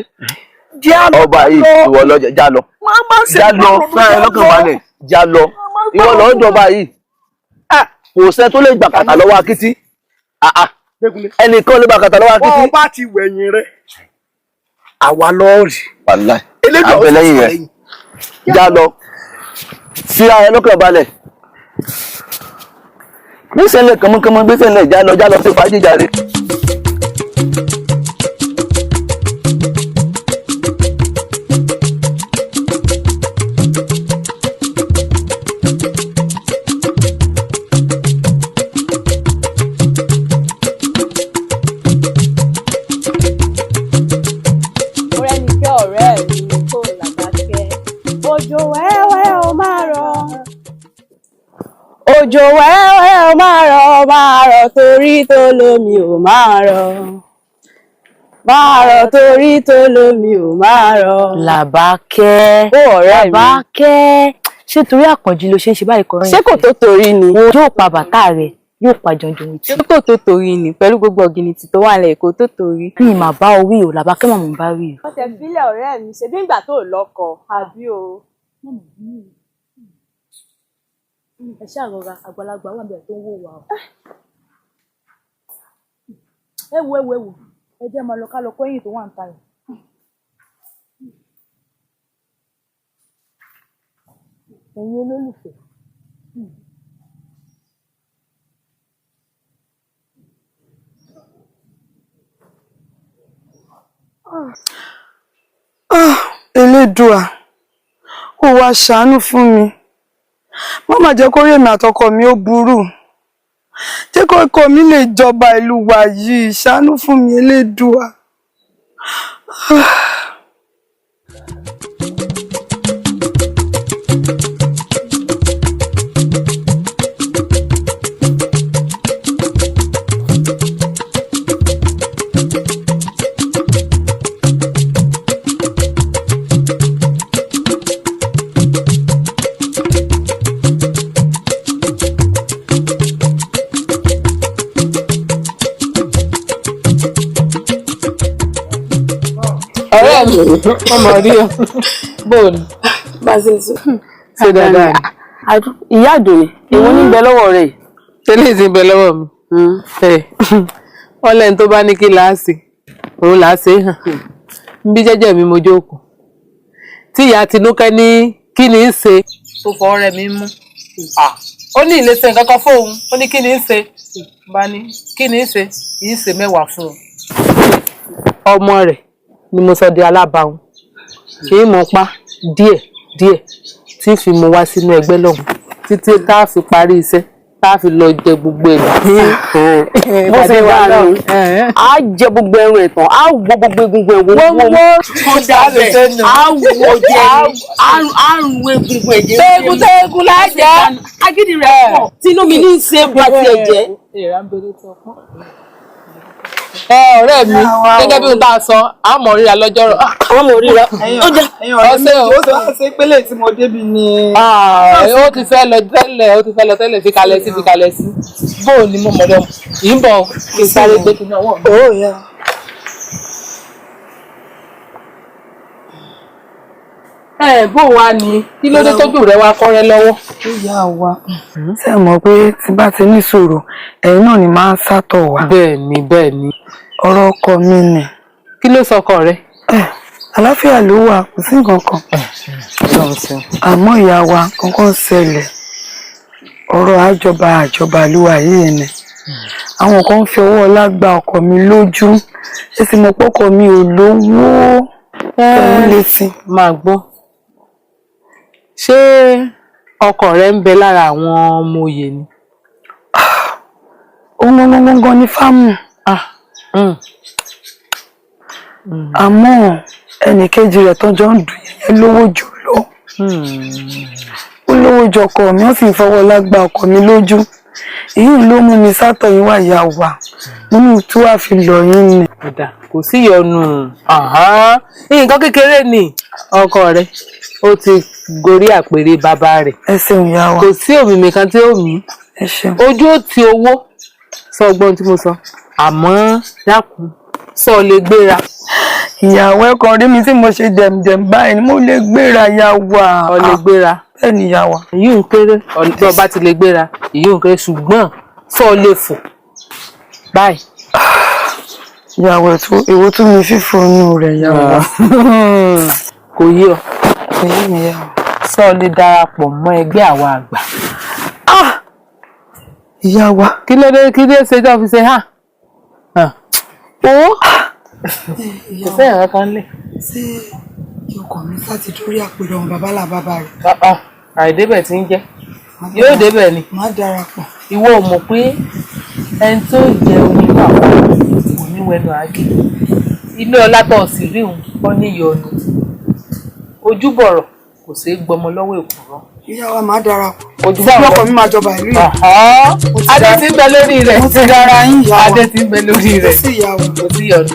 ọba yìí ìwọ lọ jẹ já lọ fẹ́rẹ̀ lọ́kàn balẹ̀ já lọ ìwọ lọ jọba yìí kò sẹ́ tó lè gbà kàtà lọ́wọ́ akitì ẹnìkan lè gbà kàtà lọ́wọ́ akitì. wọ́n bá ti wẹ̀yìn rẹ̀ àwa lọ́ọ̀rì. abẹ́lẹ́yìn rẹ̀ já lọ fi ara lọ́kàn balẹ̀ gbèsè lẹ̀ kànmọ́kànmọ́ gbèsè lẹ̀ já lọ sí fàájì jàre. Òjò wẹ́wẹ́ ó máa rọ̀ torí tó lómi ò máa rọ̀ torí tó lómi ò máa rọ̀. Làbákẹ́ ó ọ̀rẹ́ mi Làbákẹ́ ṣé torí Àkànjí ló ṣe ń ṣe báyìí kọrin? ṣé kò tó torí ni? Yóò pa bàtà rẹ̀ yóò pa jọjọ tí. ṣé kò tó torí ni pẹ̀lú gbogbo ọ̀gìnìtì tó wà lẹ̀ kò tó torí. mi ì máa bá o wí o Làbákẹ́ màmú bá wí o. wọ́n tẹ fílẹ̀ ọ̀rẹ́ mi ṣe bí ìgbà tó lọ́kọ àbí o. ẹ ṣáà rọra àgbàlagbà wà bẹ́ẹ̀ tó ń wò wá o. ẹ wo ẹ jẹ́ máa lọ ká lọ kó ẹ̀yìn tó wà ń ta rẹ̀. ẹ̀yin olólùfẹ́. Elédùà ó wá ṣàánú fún mi má má jẹ́ kó rí èmi àtọkọ mi ó burú jẹ́ kó ọkọ mi lè jọba ìlú wa yìí ṣàánú fún mi Elédùà. ọmọ rí ọ bóòlù bá ṣe ṣe dáadáa ni. ìyá àdùnní èwo ní bẹ lọ́wọ́ rẹ̀. tẹ́lẹ̀ ti bẹ lọ́wọ́ mi wọ́n lẹ́ni tó bá ní kí láàṣì òun láàṣì hàn bí jẹ́jẹ́ mi mo jókòó tí ìyá Tinúkẹ́ ní kí ni í ṣe tó fọ ọ̀rẹ́ mi mú ó ní ìlẹsẹ nǹkan kan fóun ó ní kí ni í ṣe bá ní kí ni í ṣe yìí ṣe mẹ́wàá fún un ọmọ rẹ̀ ni mo sọ di alábàáhùn kì í mọ pa díẹ̀ tí fi mo wá sínú ẹgbẹ́ lọ́hùn títí tá a fi parí iṣẹ́ tá a fi lọ jẹ gbogbo ẹ̀ bó ṣe wà náà á jẹ gbogbo ẹrù ẹ̀ tán á wo gbogbo egungun ẹ̀wọ̀ wọ́n tó dábẹ̀ á wo jẹ á ru egungun ẹ̀jẹ̀ tẹ́gùn lájẹ́ agídí rẹ̀ pọ̀ tínú mi ní í ṣe bá tiẹ̀ jẹ́. ọ̀rẹ́ mi gẹ́gẹ́ bí n bá a sọ àmọ́ ríra lọ́jọ́rọ̀. àmọ́ ríra ọ̀sẹ̀ o ó ṣe pélé tí mo débi ni. ó ti fẹ́ lọ tẹ́lẹ̀ fi kalẹ̀ sí bóò ni mo mọ̀ lọ́mọ yìí ń bọ̀ kí n sáré gbé kí n náà wọ̀. bó wa ni kí ló dé tójú rẹ wá kọ́rẹ́ lọ́wọ́. ìyá wa ṣe mọ̀ pé tí bá ti ní ìṣòro ẹ̀yin náà ni máa ń sátọ̀ wá. bẹ́ẹ̀ ni. ọ̀rọ̀ ọkọ mi nì. kí ló sọ ọkọ rẹ. àlàáfíà ló wà kò sí nǹkan kan. àmọ́ ìyá wa kankan ṣẹlẹ̀ ọ̀rọ̀ àjọba ló wà yìí ni. àwọn kan ń fi ọwọ́ ọlá gba ọkọ mi lójú ṣé sì mọ̀ pé ọkọ mi ò lówó òun lè sìn. máa gbọ́ ṣé ọkọ rẹ ń bẹ lára àwọn ọmọ òye ni. ohun gangan ní fáàmù. àmọ́ ẹnì kejì rẹ̀ tọ́jọ́ ń dùn yẹn lówó jù lọ. olówó jọkọ mi ó sì fọwọ́ lágbá ọkọ mi lójú èyí ló mú mi sátọ̀ yín wá ìyá wa nínú tí wàá fi lọ yín ni. kò sí ìyọnu nǹkan kékeré ni ọkọ rẹ ó ti gorí àpèrè bàbá rẹ̀. ẹ ṣeun ìyá wa. kò sí òmìnir kan tí ó mí ẹ ṣeun. ojú ó ti owó sọ ọgbọ́n tí mo sọ àmọ́ dákun sọ lè gbéra. ìyàwó ẹ̀kọ́ rí mi tí mo ṣe dẹ̀mdẹ̀m báyìí ni mo lè gbéra ìyá wa. ọ lè gbéra. bẹ́ẹ̀ ni ìyá wa. èyí ń kéré ọ̀dọ́ ọba ti lè gbéra èyí ń kéré ṣùgbọ́n sọ lè fò báyìí. ìyàwó èwo tún mi fífò inú rẹ̀ ìyá wa. kò yé ọ. kò yé mi ìyá wa. sọ lè darapọ̀ mọ́ ẹgbẹ́ àwọn àgbà. ìyá wa. kí ló ṣe tó fi ṣe hàn. ó. kò sẹ́yìn rẹ̀ kan lè. ṣé kí ọkọ mi láti dórí àpèrè ọ̀hún babalá bàbá rẹ̀. àìdébẹ̀ tí ń jẹ́ yóò débẹ̀ ni. má darapọ̀. ìwọ ò mọ̀ pé ẹni tó jẹ onígbà kò ní wẹnu àgé ilé ọlá tó sì rí òun kọ́ níyọnu ojúbọ̀rọ̀ kò ṣeé gbọmọ lọ́wọ́ èkùrọ́. ìyá wa má darapọ̀. ojúbọ̀rọ̀ ọkọ mi máa jọba ìlú yìí. adé ti ń bẹ lórí rẹ̀. mo ti dára yín ìyá wa. adé ti ń bẹ lórí rẹ̀. kò sí ìyá wa. kò sí ìyọnu.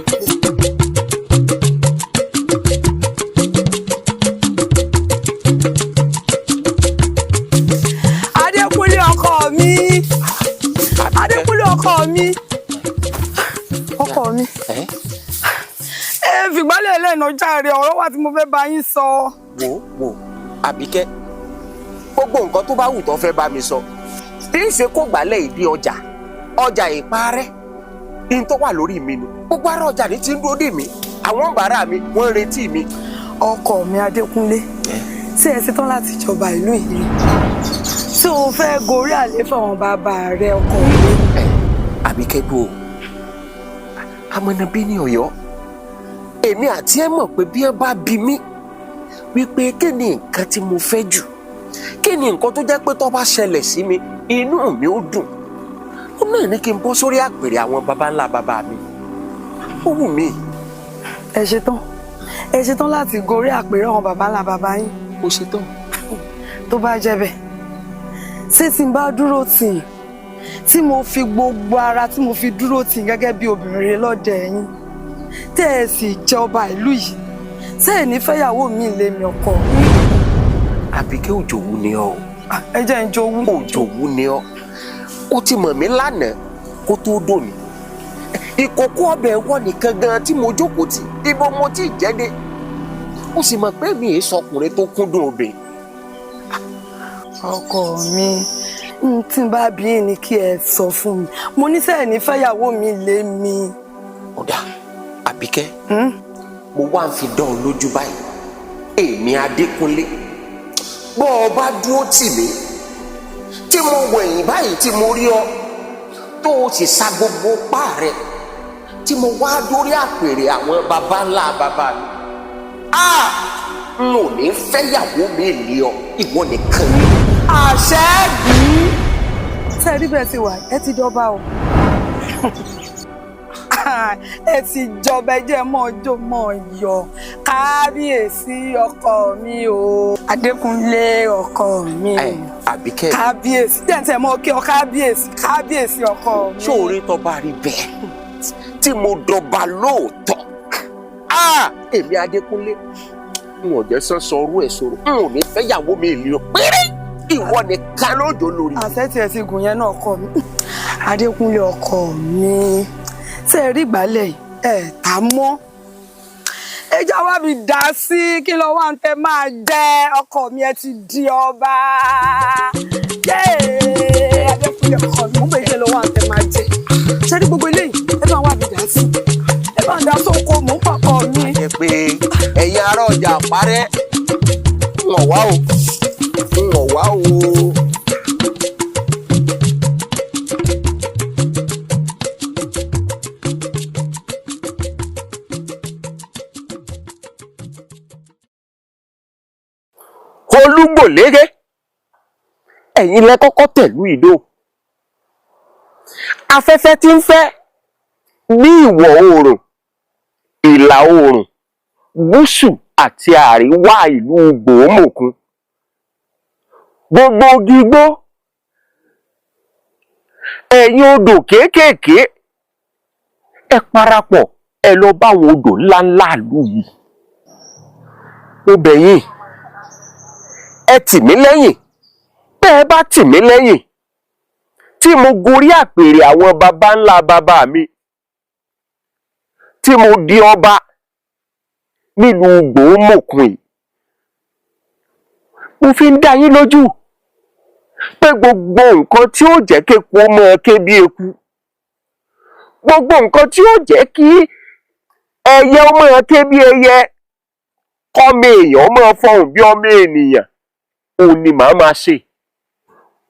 Adékúnlé ọkọ mi. Adékúnlé ọkọ mi. ọkọ mi. Fìgbálẹ̀ lẹ́nu jàre ọ̀rọ̀ wà tí mo fẹ́ bá yín sọ. Wò Àbíkẹ́ gbogbo nǹkan tó bá wù tó fẹ́ bá mi sọ tí ń ṣe kó gbálẹ̀ ìdí ọjà ìparẹ́ ní tó wà lórí mi ni gbogbo ara ọjà ní ti ń dúró dè mí àwọn bàárà mi wọ́n ń retí mi. ọkọ mi Adékúnlé tí ẹ ṣetán láti jọba ìlú yìí tí o fẹ́ gorí àléfà àwọn bàbá rẹ ọkọ mi. Àbíkẹ́ bò amọ̀nàbí ní Ọ̀yọ́ èmi àti ẹ mọ̀ pé bí ẹ bá bí mi wípé kí ni nǹkan tí mo fẹ́ jù kí ni nǹkan tó jẹ́ pé tó bá ṣẹlẹ̀ sí mi inú mi ó dùn ó náà ní kí n bọ́ sórí àpèrè àwọn baba ńlá bàbá mi ó wù mí. ẹ ṣetán láti gorí àpèrè àwọn baba ńlá bàbá yín. ó ṣetán. tó bá jẹ́ bẹ́ẹ̀ ṣé tí n bá dúró tì yín tí mo fi gbogbo ara tí mo fi dúró tì yín gẹ́gẹ́ bí obìnrin lọ́dẹ yín tẹ́ ẹ sì jọba ìlú yìí ṣé ẹ ní fẹ́yàwó mi lé mi ọkọ. Àbíkẹ́ òjòwú ni ọ́. ẹ jẹ́ ń jowú. òjòwú ni ọ́ ó ti mọ̀ mí lánàá kó tó dòní ìkòkò ọbẹ̀ wọ nìkan gan tí mo jókòó tì ibo mo ti jẹ́dé ó sì mọ̀ pé mi ì sọkùnrin tó kúndùn obìnrin. ọkọ mi tí n bá bí ní kí ẹ sọ fún mi mo ní sẹ́ẹ̀ ní fẹ́yàwó mi lé mi. ọ̀dà Àbíkẹ́ mo wá ń fi dán ọ lójú báyìí èmi Adékúnlé bọ́ ọ bá dúró tì mí tí mo wẹ̀yìn báyìí tí mo rí ọ tó o sì sa gbogbo pa rẹ tí mo wá dórí àpèrè àwọn baba ńlá bàbá mi n ò ní fẹ́yàwó mi lé ọ ìwọ nìkan ni. àṣẹ bí tẹ́ rí bẹ́ẹ̀ ti wà ẹ ti dọ́ba o ẹ ti jọba ẹ jẹ́ mọ́ ọjọ́ mọ́ yọ kábíyèsí ọkọ mi o Adékúnlé ọkọ mi. Àbíkẹ́ kábíyèsí tẹ̀ǹtẹ̀ mọ́ kí ọ kábíyèsí ọkọ mi. sóòrí tó bá rí bẹ́ẹ̀ tí mo dọba lóòótọ́ èmi Adékúnlé n ò jẹ́ sán sọ orú ẹ̀ sọ̀rọ̀ n ò ní fẹ́yàwó mi lé ọ péré ìwọ nìkan lójó lórí. àṣẹ tí ẹ ti gùn yẹn náà ọkọ mi Adékúnlé ọkọ mi ṣe rí ìgbálẹ̀ yìí ẹ̀ tá mọ́ ẹjọ́ wa mi dá sí kí lọ wá ń tẹ máa jẹ́ ọkọ mi ẹ ti di ọba Adékúnlé ọkọ mi mo bẹ̀ jẹ́ lọ wá ń tẹ máa jẹ́ ṣe rí gbogbo eléyìí ẹ bá wà mí dá sí ẹ bá ń dá sóko mò ń pàkọ mi. ẹ pé ẹ̀yin ará ọjà parẹ́ ń wọ̀ wá o. Olúgbòlérè ẹ̀yin lẹ kọ́kọ́ tẹ̀lú ìdó afẹ́fẹ́ tí ń fẹ́ ní ìwọ̀ oòrùn ìlà oòrùn gúúsù àti àríwá ìlú Gbòómòkun gbogbo igi igbó, ẹ̀yin odò kéékèèké, ẹ parapọ̀ ẹ lọ bá àwọn odò ńláńlá ìlú yìí. Mo bẹ̀ yín, ẹ tì mí lẹ́yìn. Bẹ́ ẹ bá tì mí lẹ́yìn tí mo gorí àpèrè àwọn baba ńlá bàbá mi, tí mo di ọba nílùú Gbòómòkun yìí, mo fi ń dá yín lójú pé gbogbo nǹkan tí ó jẹ́ kéku ọmọ ké bí eku, gbogbo nǹkan tí ó jẹ́ kí ẹyẹ ọmọ ké bí ẹyẹ, kọ́mọ èèyàn ọmọ fọhùn bí ọmọ ènìyàn, òun ni màá máa ṣe.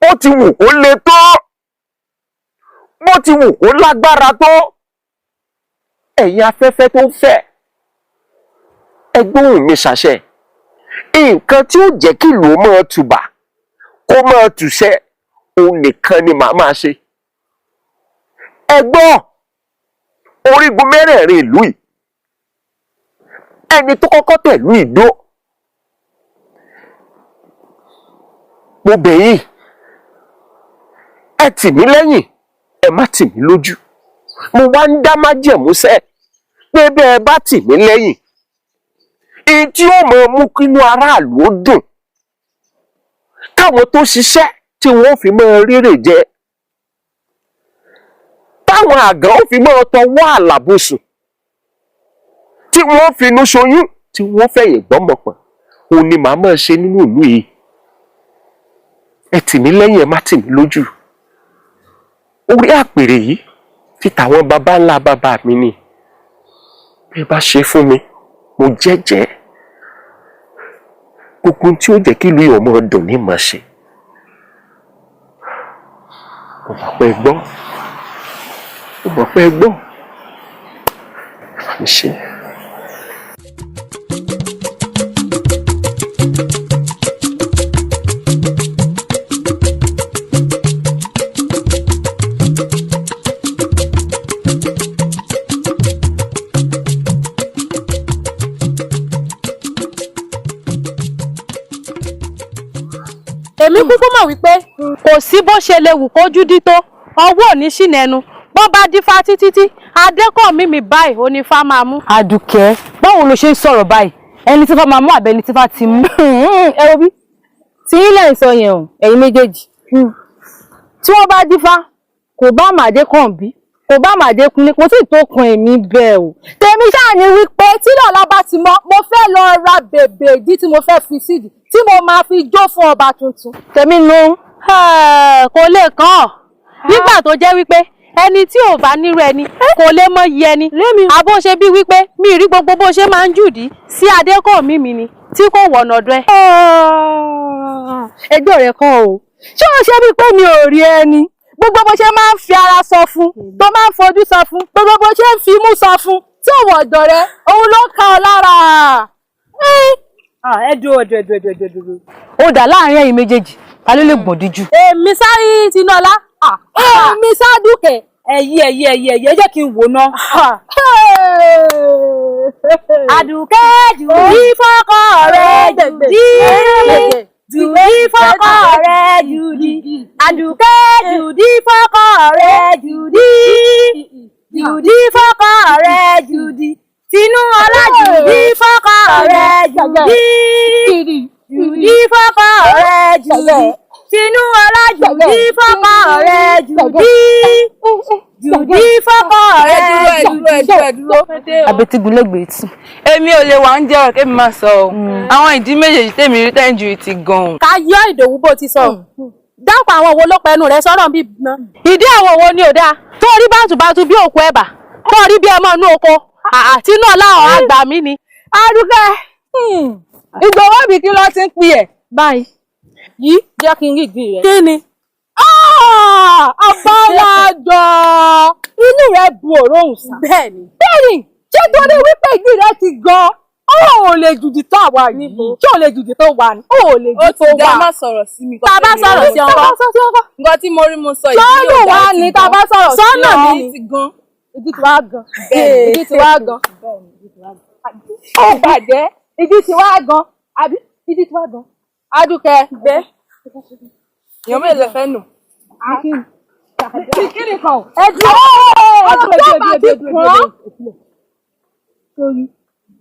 Bó ti wù kó le tó, bó ti wù kó lágbára tó, ẹ̀yin afẹ́fẹ́ tó ń fẹ́, ẹ gbóhùn mi ṣàṣẹ. Nǹkan tí ó jẹ́ kí ìlú máa tùbà kó máa tùṣẹ́, òun nìkan ni màá máa ṣe. Ẹ gbọ́, orígun mẹ́rẹ̀ẹ̀rin ìlú yìí, ẹni tó kọ́kọ́ tẹ̀lú ìdó, mo bẹ̀ yín, ẹ tì mí lẹ́yìn, ẹ má tì mí lójú. Mo wá ń dá májẹ̀mú sẹ́ pé bẹ́ ẹ bá tì mí lẹ́yìn, èyí tí ó máa mú kínú aráàlú ó dùn, káwọn tó ṣiṣẹ́ tí wọ́n fi máa rérè jẹ, táwọn àgàn ó fi máa tọwọ́ àlàbòsùn, tí wọ́n finú ṣoyún, tí wọ́n fẹ̀yìn gbọ́mọpọ̀, òun ni màá máa ṣe nínú ìlú yìí. Ẹ tì mí lẹ́yìn, ẹ má tì mí lójú. Orí àpèrè yìí ti tàwọn baba ńlá bàbá mi ni. Bí ẹ bá ṣe fún mi, mo jẹ́jẹ́. Gbogbo tí ó jẹ́ kí ìlú yìí ọmọ dùn ní màá ṣe. Mo mọ̀ pé ẹ gbọ́. Mo mọ̀ pé ẹ gbọ́. Ẹ ṣe. èmi kúkú mọ̀ wípé kò sí bó ṣe lè wù kójú dí tó ọwọ́ òní ṣìnà ẹnu bọ́n bá dífá títí adékọ̀mí mi báyìí onífá máa mú. Àdùkẹ́, báwo ló ṣe ń sọ̀rọ̀ báyìí? Ẹni tí fá máa mú àbẹ́ni tí fá ti mú. ẹ wo bí tí ilẹ̀ ń sọ yẹn o ẹ̀yin méjèèjì tí wọ́n bá dífá kò bá màdé kàn bí kò bá màdé kun ní kò sì tó kan èmi bẹ́ẹ̀ o. tèmi ṣáà ní wípé tí lọ́la bá ti mọ́ mo fẹ́ lọ ra bèbè ìdí tí mo fẹ́ fi sídìí tí mo máa fi jó fún ọba tuntun. tèmi nu kò lè kàn án nígbà tó jẹ́ wípé ẹni tí ò bá nírú ẹni kò lè mọ iye ẹni àbó ṣe bí wípé mi rí gbogbo bó ṣe máa ń jùdí sí adékọ̀mí mi ni tí kò wọ̀nà ọ̀dọ̀ ẹ. ẹjọ́ rẹ̀ kan o ṣé o ṣe wípé mi ò rí ẹni gbogbo bó ṣe máa ń fi ara sọ fún tó máa ń fojú sọ fún gbogbo bó ṣe ń fi imú sọ fún tí ò wọ̀ ọ̀dọ̀ rẹ òun ló ka ọ lára. ẹ dúró. Ó dà láàrin ẹ̀yin méjèèjì, ta ló lè gbọ̀n díjú? èmi sáré tinúọlá èmi sádùkẹ́. ẹ̀yí ẹ jẹ́ kí n wò ná. Àdùkẹ́ jùdí fọ́kọ rẹ̀ jùdí jùdí fọ́kọ rẹ̀ jùdí Àdùkẹ́ jùdí fọ́kọ rẹ̀ jùdí jùdí fọ́kọ rẹ̀ jùdí Tinúọlá jùdí fọ́kọ rẹ̀ jùdí jùdí fọ́kọ rẹ̀ jùdí Tinúọlá jùdí fọ́kọ rẹ̀ jùdí jùdí fọ́kọ rẹ̀ dúró. Abetigun lẹ́gbẹ̀ẹ́ tí. Èmi ò lè wà ń jẹ́ ọ̀rọ̀ kémi máa sọ o. Àwọn ìdí méjèèjì tèmi rí tẹ́ǹjù ti gan. ká yọ Ìdòwú bó ti sọ dápọ̀ àwọn wo ló pẹnu rẹ̀ sọ̀rọ̀ bí ná. ìdí àwọn wo ni ò dáa tó rí bàtúbàtú bí òkú ẹ̀bà tó rí bí ẹmọ inú oko Tinúọlá ọ̀hún àgbà mi ni. Àdùkẹ́ Ìgbòho mi kí ló ti ń pè ẹ́ báyìí yìí jẹ́ kí n rí ìgbín rẹ̀. kí ni? Àbálájọ inú rẹ̀ bu òróhùn sá. Bẹ́ẹ̀ni. Bẹ́ẹ̀ni ṣé torí wípé ìgbín rẹ̀ ti gan ó lè jùdí tó àwa yìí ṣé ò lè jùdí tó wà ní ó lè jùdí tó wà. Ó ti dá má sọ̀rọ̀ sí mi. Tá a bá sọ̀rọ̀ sí ọkọ. Nǹkan tí mo rí mo sọ ìdí yóò dá sí. sọ́nù wa ni tá a bá sọ̀rọ̀ sí sọ́nà ọ. mi ti gan. Ìdí ti wá gan. Ìdí ti wá gan. Ó bàjẹ́ ìdí ti wá gan àbí ìdí ti wá gan. Àdùkẹ́ Èèyàn mélòó lẹ fẹ́ nù? Kí ni kan? Ẹ dúró! Ọjọ́ bá ti kàn. Torí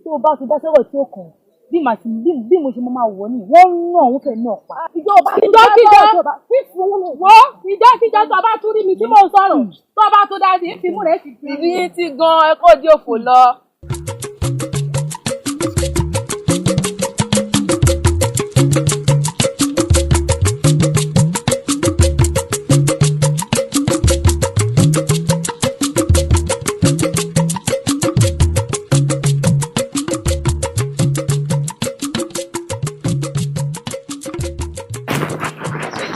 tó o bá ti dá sọ́rọ̀ tí ó kàn bí mo ṣe máa wọ̀ ni wọ́n rán òun fẹ́ náà pa. Ìjọ́kíjọ́ tó bá tún rí mi tí mò ń sọ̀rọ̀ tó bá tún dá sí ìfimú rẹ̀ sì fi. Ìdí ti gan ẹ̀kọ́ di òfò lọ.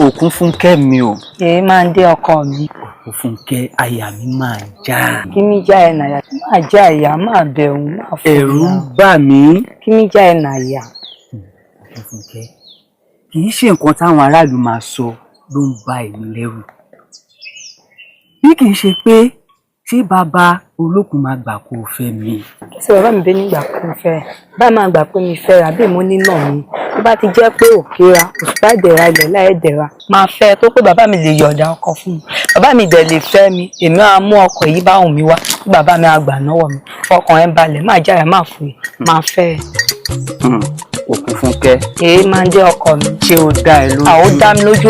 Òkun Fúnkẹ́ mi o. Èé máa ń dé ọkọ mi. Òkun Fúnkẹ́ àyà mi máa já. Kí mi já ẹ̀ nàyà, máa já ìyá, máa bẹ̀rù, máa fọ́. Ẹ̀rù ń bà mí. Kí mi já ẹ̀ nàyà. Òkun Fúnkẹ́, kì í ṣe nǹkan táwọn aráàlú máa sọ ló ń bà èmi lẹ́rù. Bí kì í ṣe pé ṣé bàbá olókùn máa gbà kó o fẹ́ mi. Ṣé bàbá mi bẹ nígbà kó o fẹ́? Báyìí máa gbà pé mi fẹ́ àbí mo nínà mi. Tó bá ti jẹ́ pé òkèra òṣùpá ìdẹ̀ra ilẹ̀ láì dẹ̀ra máa fẹ́ tó pé bàbá mi lè yọ̀ọ̀dà ọkọ fún mi. Bàbá mi dẹ̀ lè fẹ́ mi, èmi á mú ọkọ èyí bá wùn mí wá tí bàbá mi á gbà náwó mi. Ọkàn ẹ̀ balẹ̀, máa jára máa fún mi, máa fẹ́. Òkun Fúnkẹ́. Èyí máa ń jẹ́ ọkọ mi. Ṣé ó dá ẹ lójú? Àwọn dá mi lójú.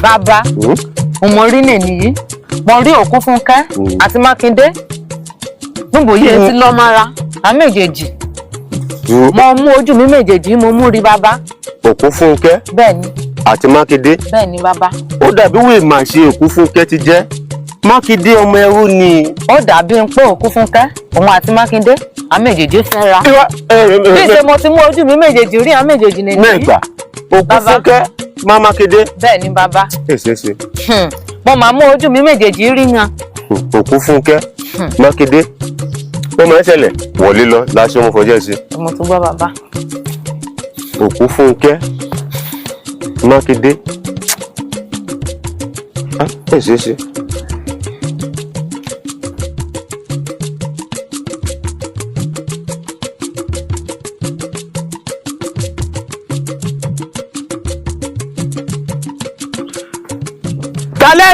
Bàbá ọmọ rí nìyí mo rí Òkun Fúnkẹ́ àti Mákindé níbo yìí ti lọ mára á méjèèjì mo mú ojú mi méjèèjì mo mú rí bàbá. Òkun Fúnkẹ́ bẹ́ẹ̀ni àti Mákindé. bẹ́ẹ̀ni bàbá. Ó dàbí wèé màá ṣe Òkun Fúnkẹ́ ti jẹ́ Mákindé ọmọ ẹrú ni. Ó dàbí pé Òkun Fúnkẹ́ òun àti Mákindé á méjèèjì fẹ́ra. bí ṣe mo ti mú ojú mi méjèèjì rí á méjèèjì nìyí. mẹ́gbà Òkun Fúnkẹ́ má Mákindé. bẹ́ẹ̀ni bàbá. èsèsè. mo máa mú ojú mi méjèèjì rí yan. Òkun Fúnkẹ́ Mákindé ó máa ń ṣẹlẹ̀ wọlé lọ láṣẹ wọn fọjọ́ sí. mo tún gbọ́ bàbá. Òkun Fúnkẹ́ Mákindé èsèsè.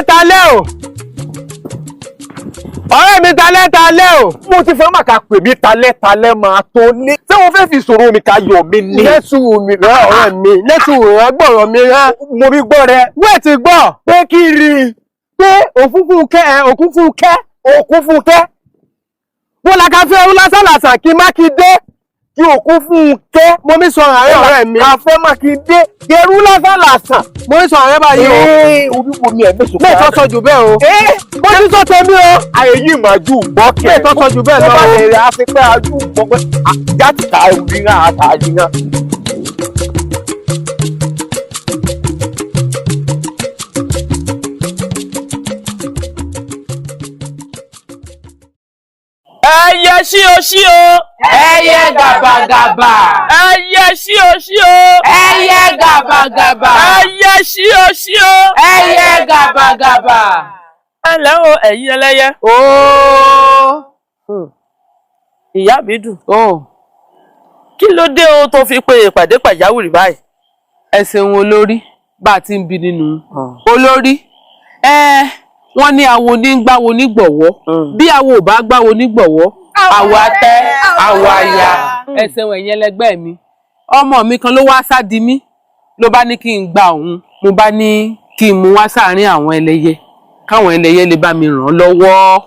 talẹ́ o ọ̀rẹ́ mi talẹ́ o. mo ti fẹ́ máa ka pè mí talẹ́ máa tó ní. ṣé wọ́n fẹ́ fi ìṣòro mi ka yọ̀ mí ní. lẹ́sùn mi rẹ ọ̀rẹ́ mi lẹ́sùn rẹ gbọ́rọ̀ mi rẹ. mo rí gbọ́ rẹ. wẹ́ẹ̀ ti gbọ́ pé kí rí i pé Òkun Fúnkẹ́ bó la ka fẹ́ lásàlàsà kí Mákindé kí Òkun Fúnkẹ́ mo mi sọ àárẹ̀ ọ̀rẹ́ mi. àfẹ́ Mákindé gẹrú lásàlàsà. mo mi sọ àárẹ̀ báyìí o. oríwo mi ẹ̀ mẹ́sàn-án. bẹ́ẹ̀ tọ́sọ jù bẹ́ẹ̀ o. mo ti sọ tẹ̀mí o. ayé yìí máa jù gbọ́ kẹ́. bẹ́ẹ̀ tọ́sọ jù bẹ́ẹ̀ lọ. bá lè rẹ̀ àfi pé ajú gbọ́ pé jáde ta ìrìnà àtàjìnà. ẹyẹ ṣío ẹyẹ gàbàgàbà ẹyẹ ṣío ẹyẹ gàbàgàbà ẹyẹ ṣío ẹyẹ gàbàgàbà. ẹ ǹlẹ́ o ẹ̀yin ẹlẹ́yẹ. ìyá mi dùn. kí ló dé o tó fi pe ìpàdé pàjáwìrì báyìí. ẹ ṣeun olórí bá a ti ń bi nínú olórí wọ́n ní awo ní gbáwo nígbọ̀wọ́ bí awo ò bá gbáwo nígbọ̀wọ́ àwọ̀ atẹ́ àwọ̀ àyà. ẹ ṣeun ẹ̀yin ẹlẹgbẹ́ mi ọmọ mi kan ló wá sádi mí ló bá ní kí n gba òun mo bá ní kí n mú wá sáàárín àwọn ẹlẹ́yẹ káwọn ẹlẹ́yẹ lè bá mi ràn án lọ́wọ́.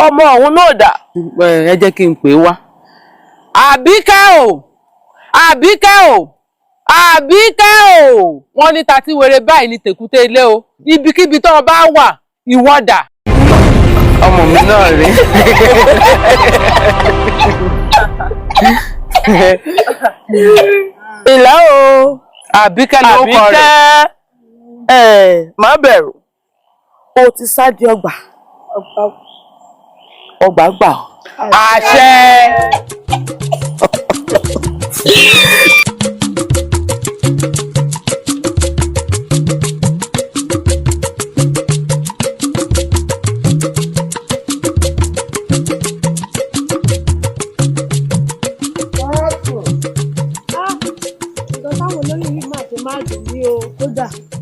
ọmọ òun náà dà. ẹ jẹ́ kí n pè é wá. Àbíkẹ́ o wọ́n ní tatí wèrè báyìí ní tèkúté ilé o ibikíbi tó o bá wà ìwọ́dà. ọmọ mi náà rí. ìlà o Àbíkẹ́ ló kọ rẹ̀. má bẹ̀rù o ti sáde ọgbà gbà. àṣẹ.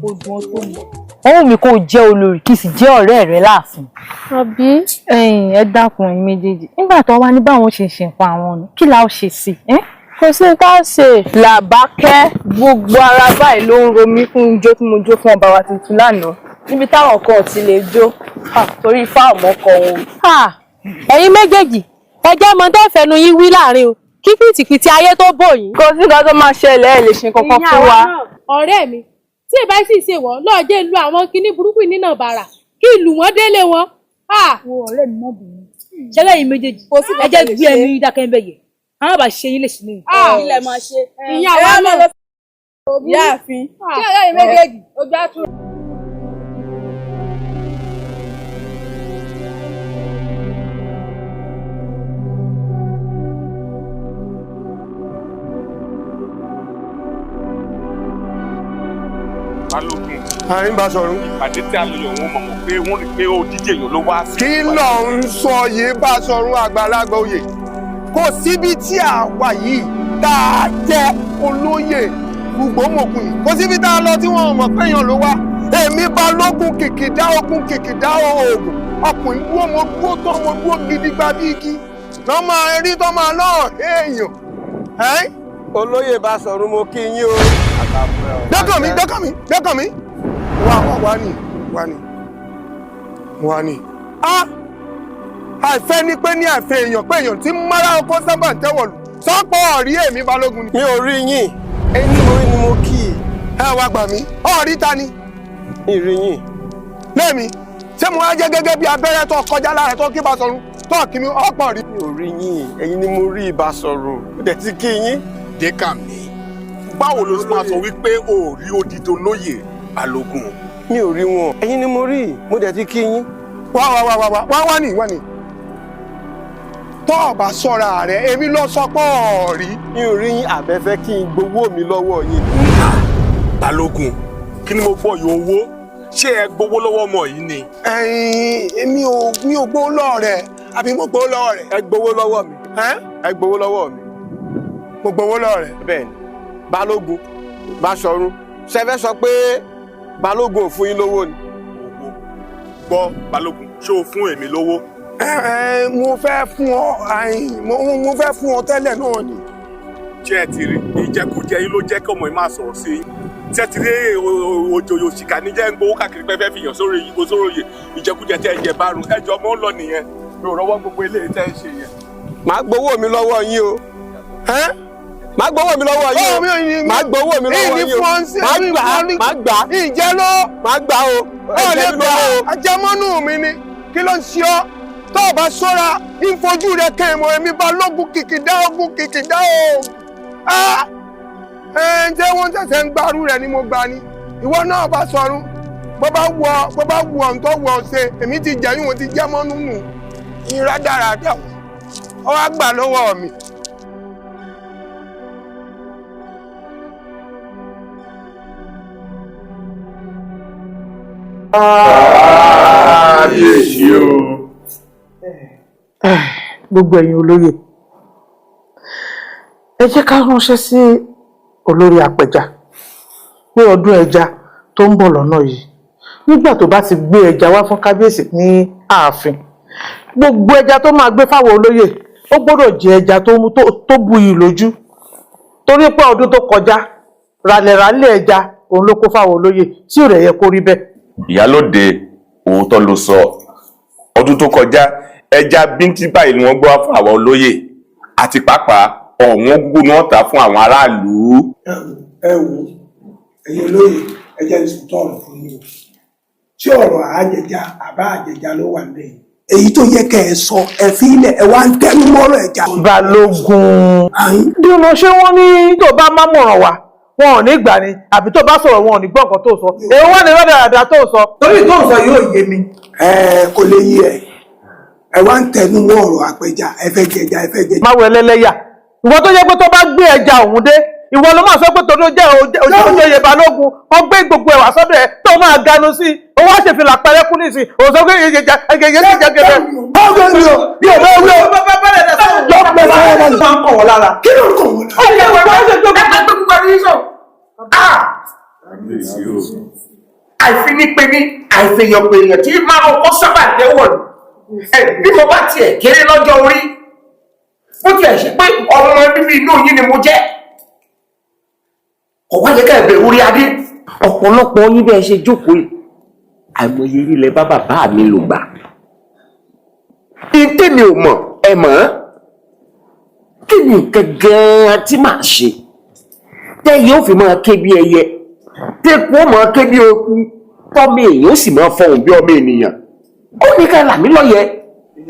kó dùn ó tó mọ̀. Ó wù mí kó jẹ́ olórí kí sì jẹ́ ọ̀rẹ́ rẹ láàfin. Àbí ẹ dákun ẹ̀yin méjèèjì. Nígbà tó wá ní báwọn ṣe nǹkan àwọn ọ̀nà, kí la ó ṣe sí i? Kò sí ká ṣe. Làbákẹ́ gbogbo ara báyìí ló ń ro mí fún ijó tí mo jó fún ọba wa tuntun lánàá. Níbi táwọn kan ti lè jó torí ifá ọmọkọ wọn. Ẹ̀yin méjèèjì, ẹ jẹ́ mọ tó fẹnu yín wí láàrin o. Kí pìtìpìtì ayé tó bò yín. Kò sí nǹkan tó máa ṣẹlẹ̀ ẹ lè ṣe kankan fún wa. Ọ̀rẹ́ mi, tí ìbá sì ṣe wọ́n lọ́ọ̀jẹ́ lu àwọn kinní burúkú nínà bàrà kí ìlú wọn délé wọn. Wo ọ̀rẹ́ mi mọ́ bìnrin. Ṣẹlẹ̀ yìí méjèèjì, ẹ jẹ́ gbé ẹni dákẹ́ ń bẹ̀yẹ̀. Àwọn àbá ṣe yín lè ṣe nìyí. Ilẹ̀ máa ṣe. Ìyá wa náà. Yáàfin. Kí ọ̀rẹ́ yìí méjèèjì, ojú á tún. Balógun. Àyìn bá sọ̀rọ̀. Ìpàdé tí a lọ yọ̀ wọ́n mọ̀ pé wọ́n rí pé òdíje èèyàn ló wá sí. Kí ló ń sọ yìí bá sọ̀rọ̀ àgbàlagbà oyè? Kò síbi tí a wà yìí tá a jẹ́ olóyè gbogbogbòkun yìí. Kò síbi tá a lọ tí wọ́n mọ̀ pé èèyàn ló wá. Èmi Balógun kìkìdá ogun kìkìdá oògùn. Ọkùnrin dúró mo dúró tó mo dúró gidigba bí igi. Lọ́ máa rí tó máa náà èèyàn. Olóyè bá sọ̀rọ̀ mo kí yín o. Dẹ́kàn mi. Wà ní. Àìfẹ́ ní pé ní àìfẹ́ èèyàn pé èèyàn tí mara ọkọ sábà ń tẹ́wọ̀lù. Sọ́pọ̀ ọ̀rí èmi Balógun ni. Mi ò rí yín. Ẹni orí ni mo kí i. Ẹ wá gbà mí. Ọ̀rí ta ni? Mi rí yín. Lẹ́mi, ṣé mo wá jẹ́ gẹ́gẹ́ bí abẹ́rẹ́ tó kọjá lára tó kí bá sọ̀rọ̀ tó kí mi ọ̀pọ̀ rí? Mi ò rí yín. Ẹ̀yin ni mo rí ibà sọ̀rọ̀. Ó dẹ̀ ti kí yín. Dékànmí, báwo ló máa sọ wípé o ò rí odidi olóyè Balógun? Mi ò rí wọn. Ẹ̀yin ni mo rí, mo dẹ̀ ti kí yín. Wá ní. Tó o bá sọ́ra rẹ̀, èmi lọ sọ pé ọ̀rí. Mi ò rí yín àbẹ́fẹ́ kí n gbowó mi lọ́wọ́ yín. Balógun, kí ni mo gbọ́ yìí owó? Ṣé ẹ gbowó lọ́wọ́ ọmọ yìí ni? Mi ò gbowó lọ́wọ́ rẹ̀, àbí mo gbowó lọ́wọ́ rẹ̀? Ẹ gbowó lọ́wọ́ mi. Ẹ gbowó lọ́wọ́ mi. Mo gbowó lọ́wọ́ rẹ̀. Bẹ́ẹ̀ni, Balógun, Báṣọ̀run, ṣe fẹ́ sọ pé Balógun ò fún yín lówó ni? Owó. Gbọ́ Balógun, ṣé o fún èmi lówó? Mo fẹ́ fún ọ tẹ́lẹ̀ náà ni. Ṣé ẹ ti rí ìjẹkújẹ yín ló jẹ́ kí ọmọ yìí máa sọ̀rọ̀ sí yín? Ṣé ẹ ti rí òjòyè òṣìkà níjẹ́ ń gbowó káàkiri pé fẹ́ fi yàn sórí ìgbòsóróyè ìjẹkújẹ tẹ́ ẹ jẹ bárun ẹjọ́ mọ́ ń lọ nìyẹn. Mi ò rọwọ́ gbogbo eléyìí tẹ́ ẹ ṣe yẹn. Màá gbowó mi lọ́wọ́ yín o. Má gbowó mi lọ́wọ́ yín o. Má gbowó mi lọ́wọ́ yín o. Má gbà. Ìjẹ́ ló. Má gbà o. Ó lè gbà o. Àjẹmọ́nú mi ni. Kí ló ń ṣe ọ́? Tó o bá ṣọ́ra, ìfojú rẹ̀ kẹ́ ìmọ̀ èmi Balógun kìkìdá ogun kìkìdá o. Ǹjẹ́ wọ́n ṣẹ̀ṣẹ̀ ń gbárù rẹ̀ ni mo gbà ni? Ìwọ náà bá sọ̀rọ̀. Bó bá wù ọ́ tó wù ọ́ ṣe, èmi ti jẹ́yìn wọn ti jẹ́ mọ́nú nù. Ìrá dáradára. Ó wá gbà lọ́wọ́ mi. Kábíyèsí o. Gbogbo ẹ̀yin olóyè, ẹ jẹ́ ká ránṣẹ́ sí olórí apẹja pé ọdún ẹja tó ń bọ̀ lọ́nà yìí nígbà tó bá ti gbé ẹja wá fún kábíyèsí ní ààfin, gbogbo ẹja tó máa gbé fáwọn olóyè ó gbọ́dọ̀ jẹ́ ẹja tó buyì lójú, torí pé ọdún tó kọjá ràlẹ̀ràlẹ̀ ẹja òun ló kó fáwọn olóyè tí ò rẹ̀ yẹ kó rí bẹ́ẹ̀. Ìyálóde, òótọ́ ló sọ. Ọdún tó kọjá ẹja bíntín báyìí ni wọ́n gbọ́ fún àwọn olóyè àti pàápàá ọ̀wọ́n gbogbo náà tà fún àwọn aráàlú. Ẹ wò ẹ̀yin olóyè ẹjẹ ìsòtọ ọ̀rọ̀ fún yín o. Tí ọ̀rọ̀ àjẹjà àbá àjẹjà ló wà lẹ́yìn. Èyí tó yẹ kẹ́ ẹ sọ ẹ fi ilẹ̀ ẹ wá ń tẹnu mọ́rọ̀ ẹja. Balógun bí mo ṣe wọ́n ní tó bá má mọ̀ràn wá wọn ò ní gbà ni àbí tó bá sọ̀rọ̀ wọn ò ní gbọ́ nǹkan tó sọ. Èwo wọ́n ní rádàràdà tó sọ. Torí tó ń sọ yóò yé mi. Kò lè yé ẹ. Ẹ wá ń tẹnu mọ́ ọ̀rọ̀ àpẹja ẹ fẹ́ jẹja ẹ fẹ́ jẹja. Má wọ ẹlẹ́lẹ́yà. Ìwọ tó yẹ pé tó bá gbé ẹja òun dé ìwọ ló máa sọ pé tòun jẹ́ òjòyè Balógun wọ́n gbé gbogbo ẹ̀wà sọ́dọ̀ ẹ̀ tó máa ganu sí i owó àṣefìlà pẹrẹkú nísìn òun sọ pé ẹgẹgẹ ti jẹ gẹgẹ. Ọgbẹ́ mi o bí ọ̀dọ́ wí o lọ́pẹ́ sáyẹ́ náà ló ń kọ̀ wọ́n lára. Kí ló ń kọ̀ wọ́n lára? àìfinipéni àìfèyànpèyàn tí máa kọ́kọ́ sábà dẹ́wọ̀ bí mo bá tiẹ̀ kéré lọ́jọ́ orí bó tiẹ̀ ṣe pé ọmọ bíbí inú yín ni mo jẹ́ kò wá yẹ ká ẹ̀bẹ̀ orí adé. ọ̀pọ̀lọpọ̀ yín bẹ́ẹ̀ ṣe jókòó yìí àìmọye ilẹ̀ bá bàbá mi lò gbà. ìtẹ́mi ò mọ̀ ẹ mọ̀ ọ́ kí ni nǹkan gan-an tí màá ṣe tẹ́yìn ó fi máa ké bí ẹyẹ tẹ́kù ó máa ké bí eku tọ́mọ èèyàn ó sì máa fọhùn bí ọmọ ènìyàn ó ní ká là mí lọ́yẹ.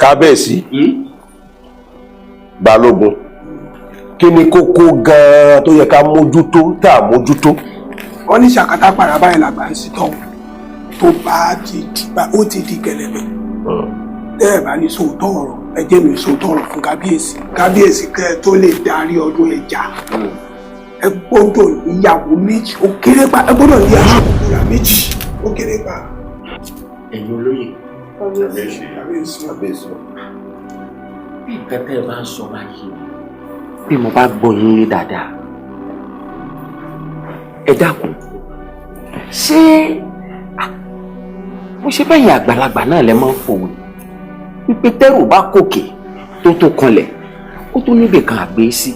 kábíyèsí balógun kí ni kókó gan-an tó yẹ ká mójútó tá a mójútó. wọ́n ní ṣàkátà pàrà báyìí làgbà ń sí tọ́wọ́ tó bá ti dìgbà ó ti di kẹlẹ̀bẹ̀ tẹ́ ẹ̀ bá ní sòótọ́ ọ̀rọ̀ ẹ jẹ́ mi sòótọ́ ọ̀rọ̀ fún kábíyèsí kẹ́ ẹ tó lè darí ọdún ẹja ẹ gbọ́dọ̀ níyàwó méjì ó kéré pa ẹ gbọ́dọ̀ ní aṣọ ìyá méjì ó kéré pa. ẹ̀yin olóyè kábíyèsí bí nǹkan tẹ́ ẹ bá ń sọ báyìí bí mo bá gbọ́ yín lé dáadáa ẹ dákun ṣé mo ṣe bẹ́yìn àgbàlagbà náà lẹ máa ń fòwe wípé tẹ́rù bá kòkè tó tó kanlẹ̀ ó tó níbì kan àgbé sí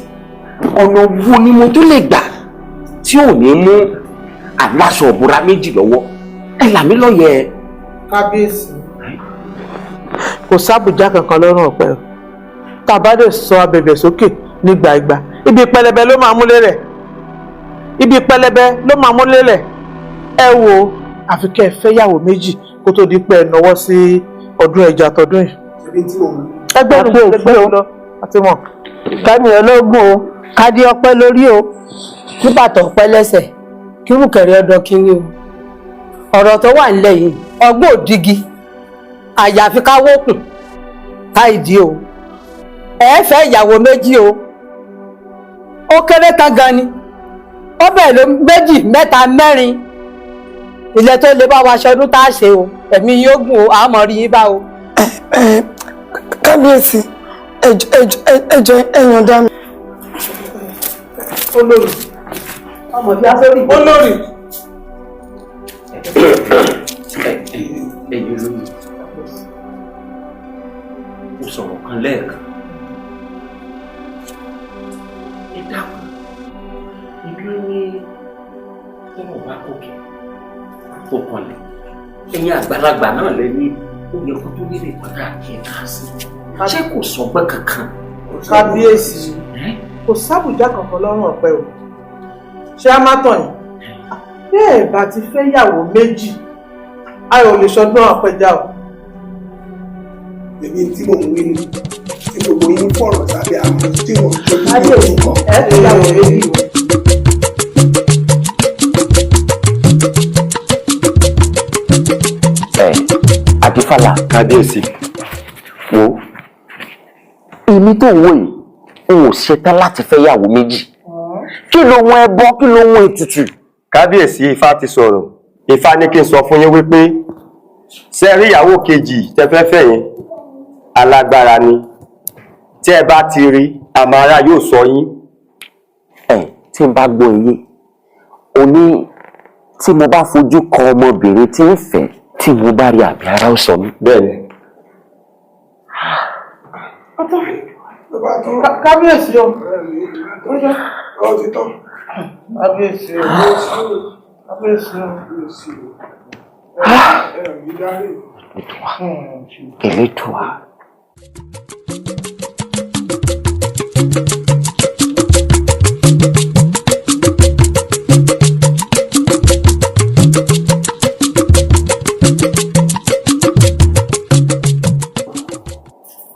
ọ̀nà wo ni mo tó lè gbà tí ò ní mú aláṣọ òbúra méjì lọ́wọ́ ẹ là mí lọ́yẹ̀. kábíyèsí kò sábùjá kankan lọ́rùn ọ̀pẹ o tàbádé sọ abẹ̀bẹ̀ sókè nígbà ìgbà ibi pẹlẹbẹ ló máa múlé rẹ̀ ibi pẹlẹbẹ ló máa múlé rẹ̀ ẹ wo àfi kẹ́ ẹ fẹ́yàwó méjì kó tó di pé ẹ náwó sí ọdún ẹja tọdún yìí. ẹgbẹ́rún lọ àti mọ̀. kẹ́mi ológun o kádé ọpẹ́ lórí o kí bàtọ̀ ọpẹ́ lẹ́sẹ̀ kí rúkẹ̀rẹ́ ọdọ kínní o ọ̀rọ̀ tó wà nílẹ̀ yìí ọgbọ́n òdigi àyàfi ká wókùn ká ìdí o ẹ fẹ́ ìyàwó méjì o ó kéré tán gan ni ó bẹ̀rẹ̀ ló méjì mẹ́ta mẹ́rin ilẹ̀ tó lè bá wa ṣọdún tá a ṣe o ẹ̀mí yóò gùn o àmọ́ rí yín bá o. kábíyèsí ẹjọ ẹyàn dá mi. olórí ọmọ bí a sórí olórí. ẹ̀yin olóyè mo sọ̀rọ̀ kan lẹ́ẹ̀kan ẹ dákun ibi ó ní tọ́rọ̀ bá kókè tó kanlẹ̀ ẹ̀yin àgbàlagbà náà lẹ ní ó yẹ kó tó nílé padà kí n kà sí ṣé kò sọgbẹ́ kankan. kábíyèsí kò sábùjá kankan lọ́rùn ọ̀pẹ o ṣé a má tàn yín bẹ́ẹ̀ bá ti fẹ́ yàwó méjì ayọ̀ lè ṣọdún àpẹja o. èmi tí mò ń wí ni tí gbogbo yín fọ̀rọ̀ sábẹ́ àmọ́ tí wọ́n tó bí ayé òun kọ́ ẹ ti yàwó méjì o. Adífálà kábíyèsí wo èmi tó wò yìí n ò ṣetán láti fẹ́ yàwó méjì kí ló wọn ẹbọ kí ló wọn ètùtù. kábíyèsí ifá ti sọ̀rọ̀ ifá ní kí n sọ fún yín wípé ṣe rí ìyàwó kejì tẹ́ fẹ́ fẹ́ yẹn alágbára ni tí ẹ bá ti rí àmàrà yóò sọ yín. tí n bá gbọ́ iye o ní tí mo bá fojú kan ọmọbìnrin tí ń fẹ́ tí mo bá rí àbí ara ó sọ mí. bẹ́ẹ̀ni. kábíyèsí o. ọ ti tán. kábíyèsí o. kábíyèsí o. Elédùà.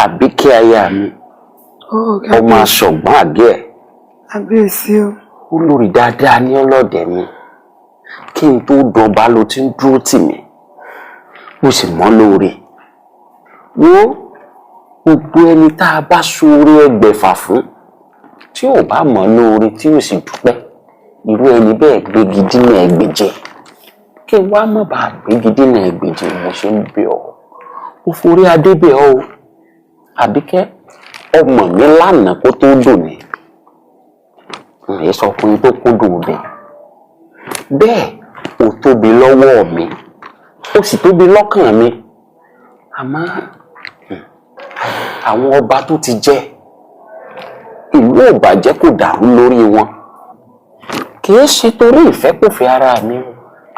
Àbíkẹ́ aya mi ọmọ aṣọ̀gbọ́n àgẹ́ ẹ̀. Kábíyèsí o. Olórí dáadáa ní ọlọ́dẹ mi kí n tó dọba ló ti ń dúró tì mí mo sì mọ́ lóore. Wo gbogbo ẹni tá a bá ṣoore ẹgbẹ̀fà fún tí ò bá mọ̀ lóore tí ò sì dúpẹ́ irú ẹni bẹ́ẹ̀ gbégi dínà ẹgbẹ̀jẹ kí n wá mọ̀ bá gbégi dínà ẹgbẹ̀jẹ mo ṣe ń bẹ̀ ọ́ mo forí adé bẹ̀ ọ́ o. Àbíkẹ́ ọmọ mi lánàá kó tó dùn ní èyí sọkùnrin tó kúndùn obìnrin bẹ́ẹ̀ ó tóbi lọ́wọ́ mi ó sì tóbi lọ́kàn mi àmọ́ àwọn ọba tó ti jẹ ìlú ò bàjẹ́ kò dàrú lórí wọn kì í ṣe torí ìfẹ́kùfẹ́ ara mi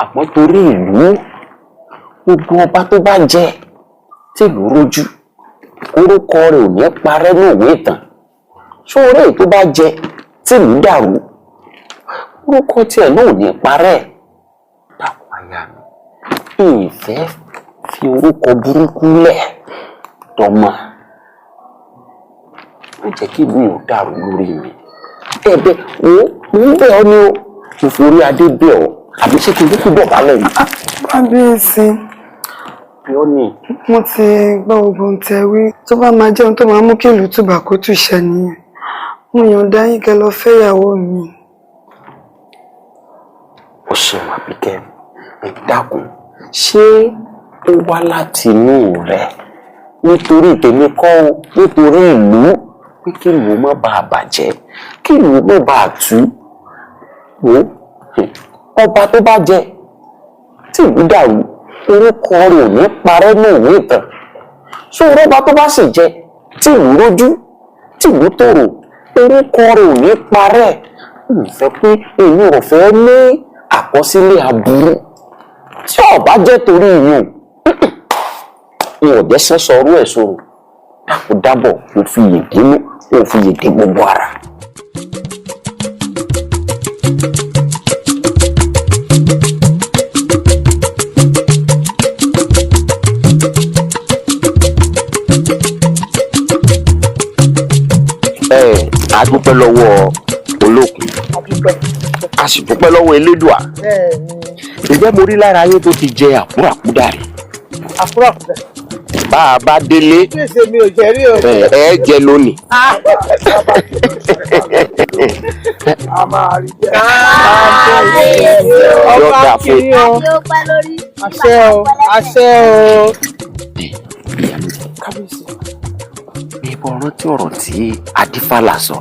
àmọ́ torí ìlú gbogbo ọba tó bá jẹ tìlú rójú orúkọ rẹ̀ ò ní parẹ́ ní òwe ìtàn sóòrè tó bá jẹ tìlú dàrú orúkọ tiẹ̀ náà ò ní parẹ́ dàpọ̀ àyà mi ìfẹ́ fi orúkọ burúkú lẹ̀ tọmọ má jẹ́ kí ìlú yóò dàrú lórí mi ẹ̀bẹ̀ wo mo ń bẹ̀ ọ́ ni o mo forí adé bẹ̀ ọ́ àbí ṣé kí n kúkú bọ̀ bálẹ̀ mi. kábíyèsí mo ti gbọ́ gbogbo ohun tẹ́ wí tó bá máa jẹun tó máa mú kí ìlú túbà kó túṣẹ nìyẹn mo yọ̀ǹda yín kẹ́ lọ fẹ́yàwó mi. ó ṣeun Àbíkẹ́ ẹ dákun ṣé ó wá láti inú rẹ nítorí tèmi kọ́ o nítorí ìlú pé kí ìlú má bàa bàjẹ́ kí ìlú má bàa tú wò ọba tó bá jẹ tí ìlú dàrú orúkọ rẹ̀ ò ní parẹ́ ní ìwé ìtàn sóòrò ọba tó bá sì jẹ tí ìlú rójú tí ìlú tòrò orúkọ rẹ̀ ò ní parẹ́ ìfẹ́ pé èyí ò fẹ́ ní àkọsílẹ̀ aburú tí ọba jẹ́ torí ìyún n ò jẹ́ sẹ́sọ ọrú ẹ̀ sọ̀rọ̀ dábọ̀ mo fi yèdè mú mo fi yèdè gbogbo ara. A dúpẹ́ lọ́wọ́ Olókun a sì dúpẹ́ lọ́wọ́ Elédùà ǹjẹ́ mo rí lára ayé tó ti jẹ àkúràkúdà rẹ̀. àkúràkúdà. bá a bá délé ẹ jẹ lónìí. a máa rí jẹ. ọba kìíní o àṣẹ o àṣẹ o. kábíyèsí ìbọn rántí ọ̀rọ̀ tí Adífálà sọ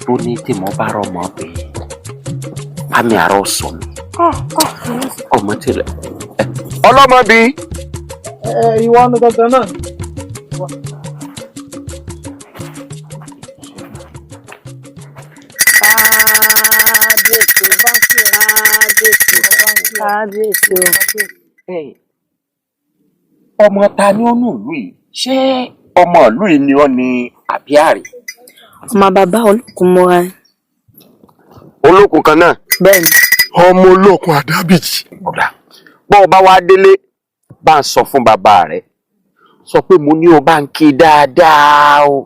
tó ní tí mo bá rọmọ pé àmì àrọ sọ mi ọmọ tilẹ̀ ọlọ́mọ bí. ìwọ ni gangan náà. kábíyèsí báńkì kábíyèsí ọmọ ta ni ó nù ìlú yìí ṣé ọmọ ìlú yìí ni ó ní àbí àrè. ọmọ bàbá Olókun mọ́ra. Olókun kan náà. bẹ́ẹ̀ni. ọmọ Olókun Àdábìjì. bọ́ ọ bá wá délé bá ń sọ fún bàbá rẹ̀ sọ pé mo ní o bá ń kí dáadáa o.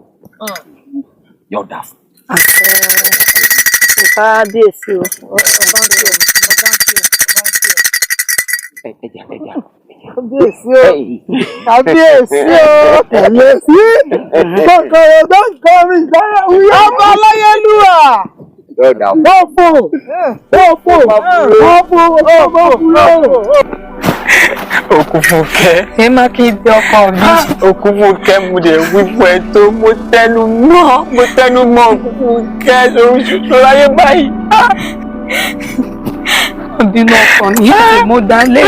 yọ̀ọ̀dà fún. kábíyèsí o. kábíyèsí o kábíyèsí o kábíyèsí kòkòrò tó ń kọrin ìdára wíyá ọba Aláyélúwà Òkúnfúnkẹ́. ẹ má kí n di ọkọ mi. Òkúnfúnkẹ́ mo lè wí fún ẹ tó mo tẹnu mọ́ Òkúnfúnkẹ́ lórí láyé báyìí. àbínú ọkọ mi yìí mo dá lé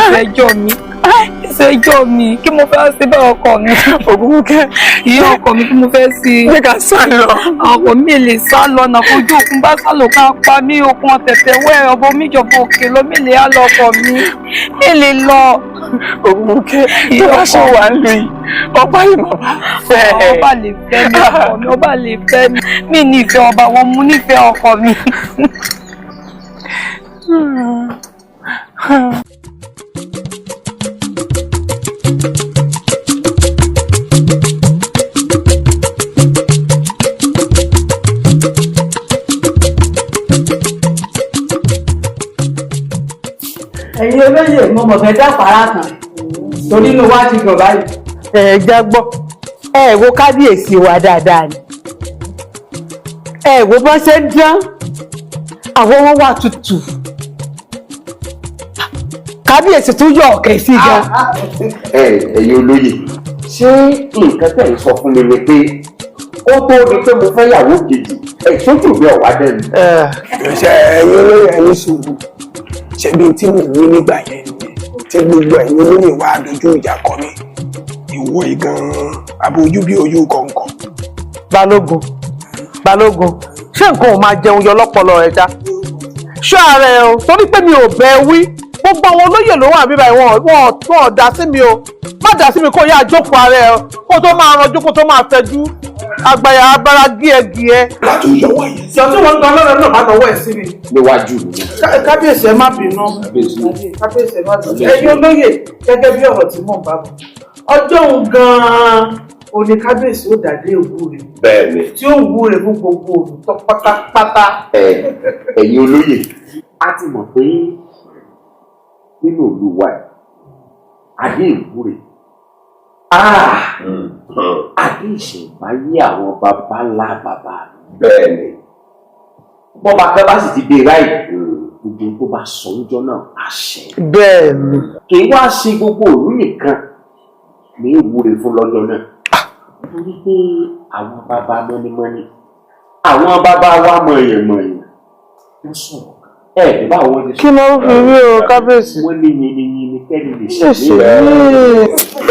ìfẹjọ́ mi kí mo fẹ́ sí bẹ́ẹ̀ ọkọ mi. Òkúnfúnkẹ́. ìyá ọkọ mi kí mo fẹ́ sí. ṣé ká sá lọ. ọkọ mi lè sá lọ nà fojú òkun bá sá lọ ká pa mí okun ọ̀tẹ̀tẹ̀ wẹ́ ọbọ mi jọba òkè lómi lè á lọ ọkọ mi lè lọ. Òkúnfúnkẹ́ tó bá ṣe wà ń lu yìí ọba yìí mà bá fẹ́. ọba lè fẹ́ mi ọkọ mi ọba lè fẹ́ mi nífẹ̀ẹ́ ọba wọn mú nífẹ̀ẹ́ ọkọ mi. ẹ̀yin olóyè mo mọ̀ fẹ́ dáfàrà kan torí inú wa ti dùn báyìí. ẹ já gbọ́ ẹ wo kábíyèsí wa dáadáa ni ẹ wo bọ́n ṣe ń dán àwọn wọn wà tútù kábíyèsí tún yọ ọ̀kẹ́ sí gan. ẹ̀yin olóyè ṣé nǹkan tẹ̀ ń sọ fún mi ni pé ó tó di pé mo fẹ́ yàwó kejì sójú mi ọ̀wá dẹ́nu. ṣe ẹ̀yin olóyè ẹ̀yin ṣubú ṣebí tí mo wí nígbà yẹn tí gbogbo ẹ̀yin olóyè wá dojú ìjà kọ mi ìwọ ìgan abojú bí ojú kọ̀ọ̀kan. Balógun ṣé nǹkan ò máa jẹun yọ lọ́pọlọ rẹ já ṣé ààrẹ o torí pé mi ò bẹ wí gbogbo àwọn olóyè ló wà bíbá wọn dá sí mi o má dá sí mi kó yá àjókòó ààrẹ o kó tó máa ranjú kó tó máa fẹjú agbára abára gíẹgíẹ. láti yọwọ́ yẹn. ṣé tí wọ́n ń gan lọ́rọ̀ náà bá tọwọ́ ẹ̀ sí mi. níwájú mi. kábíyèsí ẹ má bínú kábíyèsí ẹ má bínú ẹ̀yin olóyè gẹ́gẹ́ bí ọ̀rọ̀ tí mò ń bá bọ̀ ọjọ́ òun gan-an òní kábíyèsí ó dàdé ìwúre. bẹ́ẹ̀ni. tí ó wúre fún gbogbo olùtọ́ pátápátá. ẹ̀yin olóyè a ti mọ̀ pé nínú Olúwa ẹ̀ adé ìwúre adé ìṣẹ̀ǹbáyé àwọn baba ńlá baba. bẹ́ẹ̀ni. bọ́ba pẹ́ bá sì ti dé ráì gbogbo tó bá sọ ọjọ́ náà àṣẹ. bẹ́ẹ̀ni. kì í wá sí gbogbo òru nìkan ní ìwúre fún lọ́jọ́ náà. torí pé àwọn baba mọ́nímọ́ní àwọn baba wa mọ̀yẹ̀mọ̀yẹ̀ wọ́n sọ̀rọ̀ ẹ̀ bá wọn ti sọ. kí ló ń fi rí o kábíyèsí. wọ́n ní yìnyín kẹ́ni lè ṣe mí.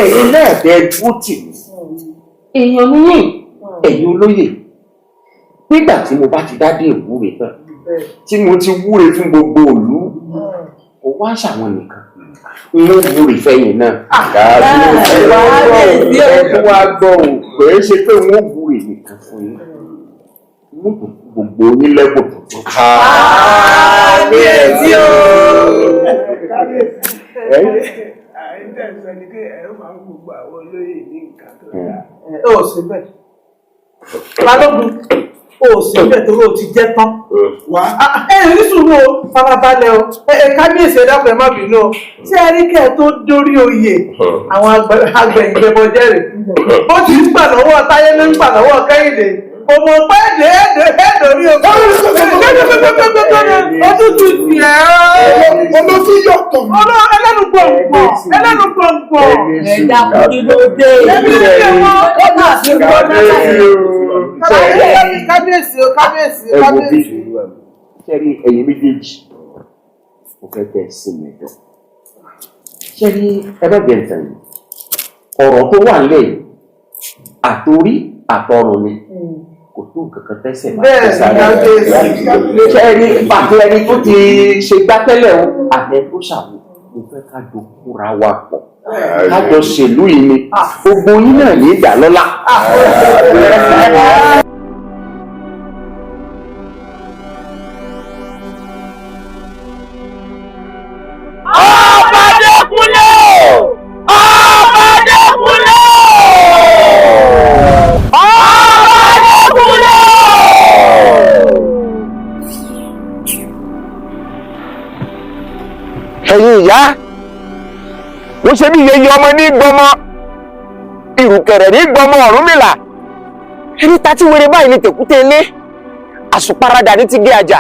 ẹ̀yin náà bẹ́ẹ̀ dúró tì mí. èèyàn níyìn ẹ̀yin olóyè nígbà tí mo bá ti dádé ìwúre tán tí mo ti wúre fún gbogbo ìlú kò wá ṣàwọn nìkan inú wúre fẹ́yìn náà. ẹ̀ẹ́dùn wa gbọ́ ò pé ṣe pé wọ́n wúre nìkan fún yín gbogbo onílẹ́gbọ̀n tuntun. kábíyèsí o. àìntẹ̀sẹ̀ ni pé ẹ̀ máa ń gbogbo àwọn olóyè ní nǹkan tó dáa. ó sì bẹ́ẹ̀ Balógun ó sì bẹ́ẹ̀ torí ó ti jẹ́ tán. wá. ní sùúrù o farabalẹ̀ o kábíyèsí ẹ dákun ẹ má bínú o ṣé ẹ rí kẹ́ ẹ tó dórí oyè àwọn agbẹ̀yìnbẹ̀bọ̀jẹ́ rẹ̀ ó ti ń gbà lọ́wọ́ Táyé ló ń gbà lọ́wọ́ Kẹ́hìndé ọmọ pẹ́ dèédèé o. Òtútù ti ẹ̀ ọ́. olóṣù yọ̀tọ̀. ẹlẹ́nu gbọ̀ngbọ̀n. ẹ̀dá kùdí ló dé. ẹbí ló dé wọn. ó máa fi gbọ́ náà. kábíyèsí o kábíyèsí o kábíyèsí. ṣẹ́rí ẹ̀yin méjèèjì mo fẹ́ bẹ́ẹ̀ sí mi dán. ṣẹ́rí ẹgbẹ́gbẹ́ ìtàn yìí ọ̀rọ̀ tó wà nílẹ̀ yìí àtòrí àtọrùn ni kò tó nǹkan kan tẹ́sẹ̀ máa tẹ́sẹ̀ rẹ̀. ṣẹ́rí pàtó ẹni tó ti ṣe gbátẹ́lẹ̀ o àtẹ tó ṣàwò mo fẹ́ ká jọ kóra wa pọ̀ ká jọ ṣèlú yìí ni gbogbo yín náà ní ìgbà lọ́la. ẹ̀yin ìyá wọ́n ṣe bí yeye ọmọ ní gbọmọ ìrùkẹ̀rẹ̀ ní gbọmọ Ọ̀rúnmìlà ẹni ta tí wèrè báyìí ní tèkúté ilé àsùparadà ní ti gé àjà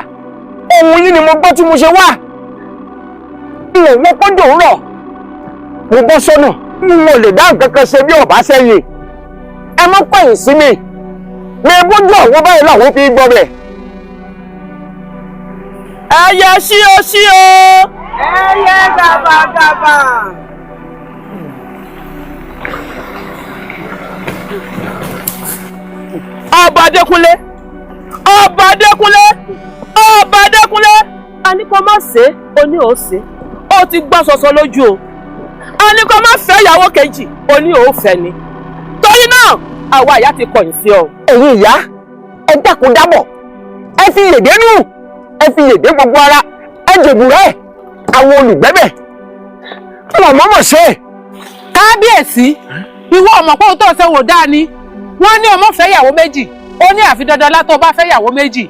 ohun yìí ni mo gbọ́ tí mo ṣe wá ilẹ̀ wọn kọ́jọ́ ń rọ̀ mo bọ́ sọ́nà n ò lè dá nǹkan kan ṣe bí ọ̀bá sẹ́yìn ẹ má pẹ̀yìn sí mi mi bójú àwọn báyìí làwọn fi gbọ́ bẹ̀. ẹyẹ ṣío ṣío. ẹyẹ gàbàgàbà. ọba Adékúnlé ọba Adékúnlé ọba Adékúnlé a ní kó má ṣe ó ní ó ṣe ó ti gbọ́ sọsọ lójú o a ní kó má fẹ́ ìyàwó kejì ó ní ó fẹ́ ni torí náà àwa ìyá ti kọ̀yìn sí ọ. ẹ̀yin ìyá ẹ dákun dábọ̀ ẹ fi yèdè nù ẹ fi yèdè gbogbo ara ẹ jèbùrẹ́ àwọn olùgbẹ́bẹ̀ wọn mọ̀mọ̀ ṣe. kábíyèsí ìwọ ọmọ pé o tó ṣe wò dáa ni wọ́n ní ọmọ fẹ́ ìyàwó méjì ó ní àfi dandan látọ̀ bá fẹ́ ìyàwó méjì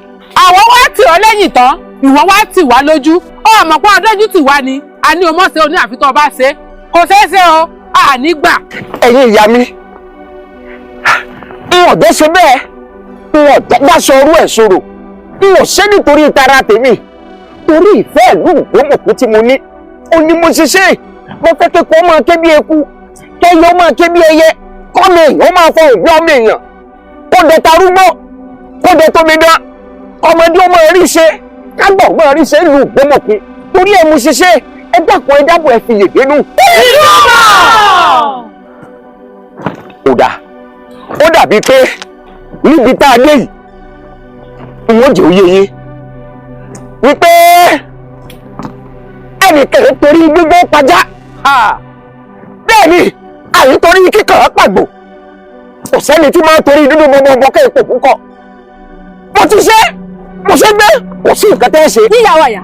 àwọn wá tì ọ́ lẹ́yìn tán ìwọ wá tì wá lójú ọmọ pé ọdọ́jú tì wá ni a ní ọmọ ṣe ó ní àfi tó bá ṣe kò ṣeé ṣe o àní gbà. ẹ̀yin ìyá mi n ò dé ṣe bẹ́ẹ̀ n ò dáṣọ orú ẹ̀ sọ̀rọ̀ n ò ṣe nítorí tara tèmi torí ìfẹ́ ìlú ògbómọ̀kú tí mo ní ó ní mo ṣiṣẹ́ mo fẹ́ kékeré máa ké bí eku kẹ́yẹ ó máa ké bí ẹyẹ kọ́mi èèyàn máa fọ òbí ọmọ èèyàn kó dẹ tarúgbó kó dẹ tómi dán ọmọdé ó máa rí ṣe kágbọ̀n máa rí ṣe ìlú ògbómọ̀kú torí ẹ mo ṣiṣẹ́ ẹ dákun ẹ dábọ̀ ẹ fi lè dénú. ìlú ọba. ó dàbí pé níbi tá a dé yìí ìwọ́n jẹ́ òye yín wípé ẹnìkan torí gbígbó pajá bẹ́ẹ̀ ni àyè torí kíkàn pàgbò kò sẹ́ni tí máa ń torí dúdú bọ́bọ́bọ́ kẹ́ ipò púpọ̀ mo ti ṣe mo ṣe gbé kò sí nǹkan tẹ́ ẹ ṣe. níyàwó àyà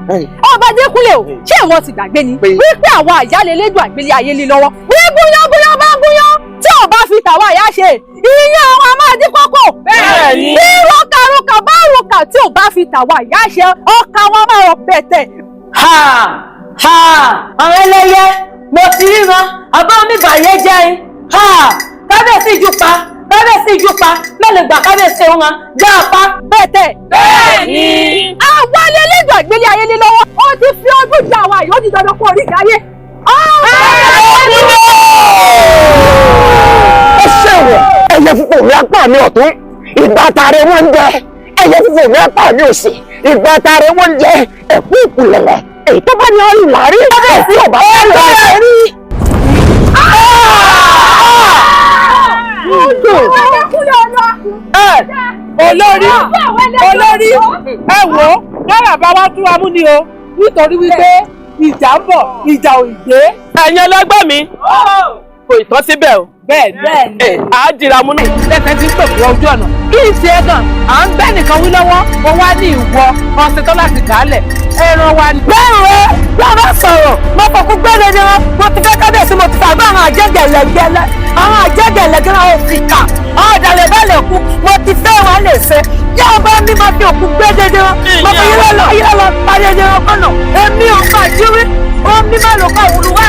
ọba Adékúnlé o ṣé ìwọ ti gbàgbé ni wípé àwọn àyálé lẹ́jọ́ àgbélé ayé lé lọ́wọ́ bí gúnyán bá gúnyán tí ò bá fi tàwa àyà ṣe ìyẹn àwọn amáàdí kókó. bẹ́ẹ̀ni. bí rokaroka bá roka tí ò bá fi tàwa àyà ṣe ọkà wọn máa rọ bẹ̀tẹ̀. àwọn ẹlẹ́yẹ mo ti ríran àbá mi bàyẹ́ jẹ́ kábíyèsí ìjùpá mẹ́lẹ̀ gbà kábíyèsí wọn já apá bẹ̀tẹ̀. bẹ́ẹ̀ni. àwọn alẹ́lẹ́gbà gbélé ayé lé lọ́wọ́ ó ti fi ọdún ju àwọn àyè ó ti dandan kó orí ìjà ayé. ó ṣèwọ̀ ẹyẹ fúnfún mi apá mi ọ̀tún ìgbà tààrẹ wọn ń jẹ ẹyẹ fúnfún mi apá mi òsì ìgbà tààrẹ wọn ń jẹ ẹkú ìkùlẹ̀lẹ̀ èyí tó bá ní ọrùn láàrí ẹ̀sìn ọ̀bá wọn lọ rí. olórí ẹ wò ó lára bá wá tún wa mú ni o nítorí wípé ìjà ń bọ̀ ìjà ò dé. ẹ̀yin ẹlẹgbẹ́ mi kò ì tán síbẹ̀ o. bẹ́ẹ̀ a dira mú ní. lẹ́sẹ̀ tí ń pè fún ojú ọ̀nà kí n ṣe é gan à ń bẹ́ nìkan wí lọ́wọ́ mo wá ní ìwọ ọ̀sẹ̀ tó láti dálẹ̀ ẹran wa ni. bẹ́ẹ̀ rẹ̀ lọ́wọ́ sọ̀rọ̀ mo fọkún gbẹ́rẹ́ ni wọn mo ti fẹ́ kábíyèsí mo ti fà gbọ́ àwọn àjẹgẹ̀lẹ̀gẹ̀lẹ̀ àwọn àjẹgẹ̀lẹ̀gẹ̀lẹ̀ àwọn òfìkà àwọn ọ̀dàlẹ̀ bẹ́ẹ̀ lè kú mo ti fẹ́ wọn lè fẹ́ yá ọba mi máa fi òkú gbé dédé wọn mo fi yílẹ̀ lọ parí dédé wọn kọ́nà èmi ò fà jírí omi má lò kọ́ òwúrọ̀ wá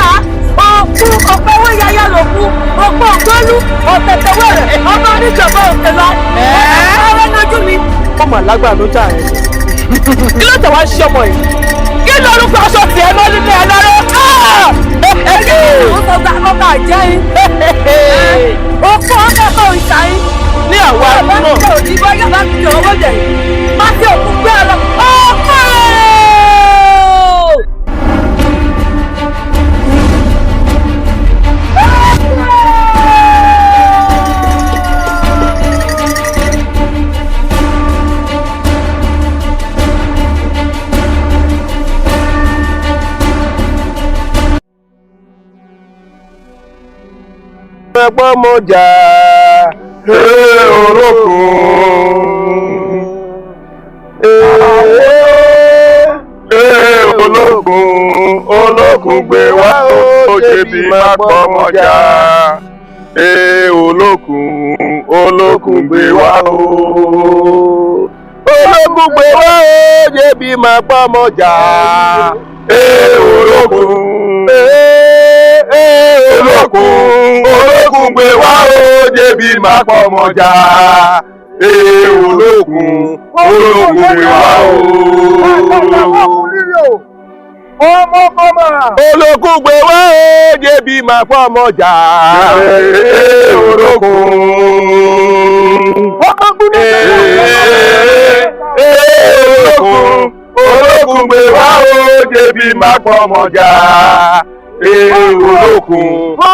òkú ọ̀pẹ wọ́n yáyá lò kú òkú ògbólú ọ̀tẹ̀tẹ̀ wẹ̀rẹ̀ ọmọ oníjọba òkè lọ ọ̀rẹ́ nájú mi. ọmọ alágbára ló jà ẹ kí ló tẹ̀ wá ṣe ọmọ yìí kí lórúkọ aṣọ tiẹ̀ lọ nílé ẹ lọ́rọ́. ó sọ gba lọ́kà jẹ́ yín òkú ọ̀kẹ́kọ̀ọ́ ìṣàyín ní àwọn àdúgbò náà. ọ̀rẹ́ òní bọ́yá láti jọ owó jẹ̀ yìí má sí òkú gbé ẹ lọ. ẹgbọ́n mọ́jà olókun gbé wá ó jẹ̀bi má pọ̀ mọ́jà olókun gbé wá ó olókun gbé wá ó jẹ̀bi má pọ̀ mọ́jà olókun gbé wá ó jẹ̀bi má pọ̀ mọ́jà olókun gbé wá ó. olókun gbé wá ó jẹ̀bi má pọ̀ mọ́jà olókun gbé wá ó jẹ̀bi má pọ̀ mọ́jà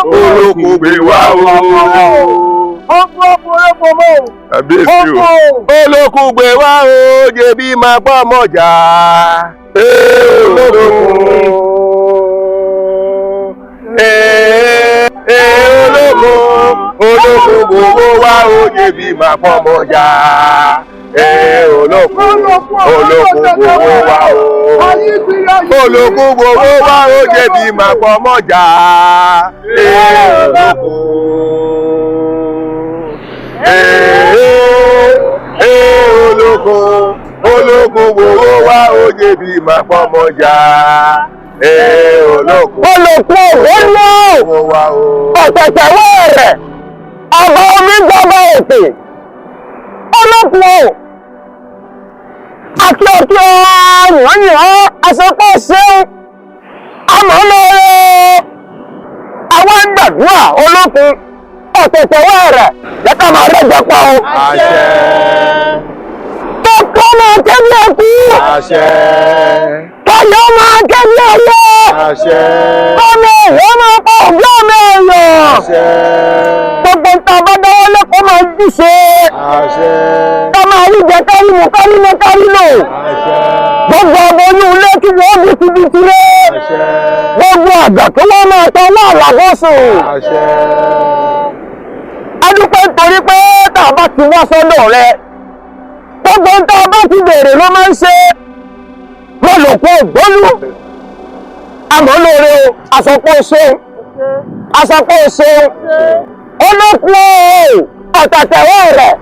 olókun gbé wá ó. olókun gbé wá ó jẹ̀bi má pọ̀ mọ́jà olókun gbogbo wá ó jẹ̀bi má pọ̀ mọ́jà olókun gbogbo wá ó olókun gbogbo wá ó jẹ̀bi má pọ̀ mọ́jà olókun gbogbo wá ó jẹ̀bi má pọ̀ mọ́jà olókun òwúlò ọ̀tẹ̀tẹ̀ wẹ̀rẹ̀ ọba omi gbọ́dọ̀ ètè olókun o àti ọ̀tí ọ̀yàn àṣepọ̀ ṣeun àmọ́ lọ́rọ̀ àwọn gbàdúrà olókun ọ̀tẹ̀tẹ̀ wẹ̀rẹ̀ lẹ́ka máa rẹ̀jẹ̀ pọ̀ o. tó kọ́ máa tẹ́lẹ̀ kú. ẹ̀yọ́ máa ké bí ẹyẹ. àṣẹ. ọmọ ẹ̀yọ́ máa pa òbí ọmọ ẹ̀yọ́. àṣẹ. gbogbo ń ta bá dáwọ́ lẹ́kọ̀ọ́ máa ń jíṣe. àṣẹ. ká máa rí jẹ kárí mu kárí mu kárí lò. àṣẹ. gbogbo ọmọ inú ilé kí wọ́n bí ti bí tirẹ̀. àṣẹ. gbogbo àgbà tó wọ́n máa tọ́ wọ́n àlàbọ̀sùn. àṣẹ. a dúpẹ́ nítorí pé tá a bá ti wá sọ́dọ̀ rẹ gbogbo ń tá a bá ti bèrè ló máa ń ṣe wọ́n lò kó ògbólú àmọ́ lóore o àsọpọ̀ ṣeun àsọpọ̀ ṣeun olókùn o ọ̀tàtẹ̀wọ́ rẹ̀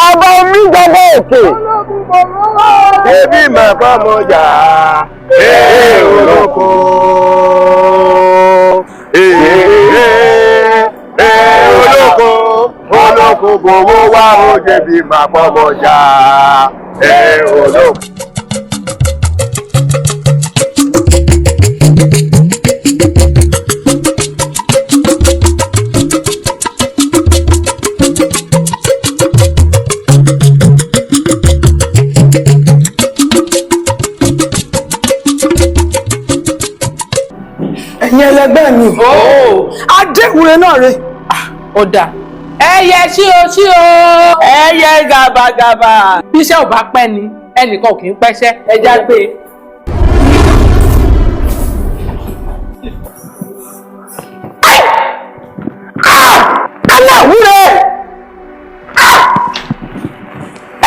ọba omi jọba òkè. Ebi máa bá mọ jà olóko. Olóko olóko gbowó wá ó jẹ̀bi máa bá mọ jà olóko. ẹ̀yin ẹlẹgbẹ́ mi adéwúre náà rè. ó dáa ẹyẹ sí o ẹyẹ gàbàgàbà bíṣẹ́ ò bá pẹ́ ni ẹnìkan ò kì í pẹ́ṣẹ́ ẹja gbé. aláwúre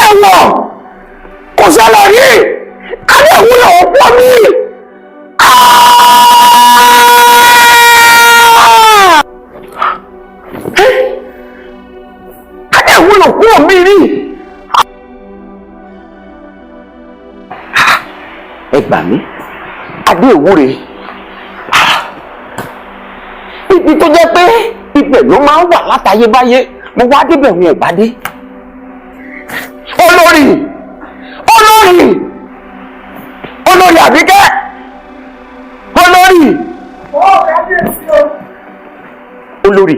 ẹ̀wọ̀n kò sọ̀rọ̀ rí aláwúre ọ̀pọ̀ mi. aláwúre ọ̀pọ̀ mi rí. ẹ gbà mí adé ìwúre ibi tó jẹ́ pé ibẹ̀ ló máa ń wà látayébáyé mo wá débẹ̀ wọn ò bá dé. olórí àbíkẹ́ olórí. olórí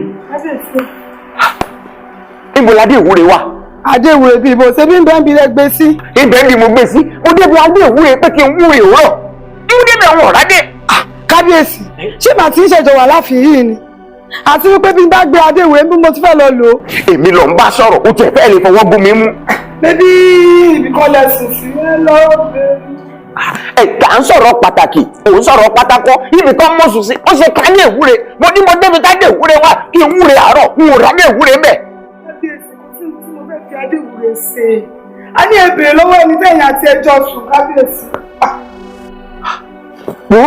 níbo ládé ìwúre wà. adé ìwúre bíi ibo ṣe bí ń bẹ́ẹ̀ bí rẹ gbé sí. ibẹ̀ ni mo gbé sí mo débi adé ìwúre pé kí n wúre òwúrọ̀ kí n débi àwọn ọ̀rá dé. kábíyèsí ṣé màá ti ń ṣèjọba láàfin yìí ni àti wípé bí n bá gbé adé ìwúre bí mo ti fẹ́ lọ lò ó. èmi lọ ń bá sọ̀rọ̀ ó tiẹ̀ fẹ́ẹ́ lè fọwọ́ gún mi mú. bébí ibìkan lẹ̀sùn sí lọ́ọ̀bẹ. ẹ̀ka ń sọ̀rọ̀ pàtàkì òun sọ̀rọ̀ pátákọ́ ibìkan mọ̀ sùn sí ó ṣe ká ní ìwúre mo ní mo débi ká dé ìwúre wá kí n wúre àárọ̀ n ò rà ní ìwúre mẹ́. kábíyèsí tí mo fẹ́ fi adé ìwúre ṣe a ní ẹbẹ̀rẹ̀ lọ́wọ́ ẹni tẹ̀yìn àti ẹjọ́ sùn kábíyèsí. wo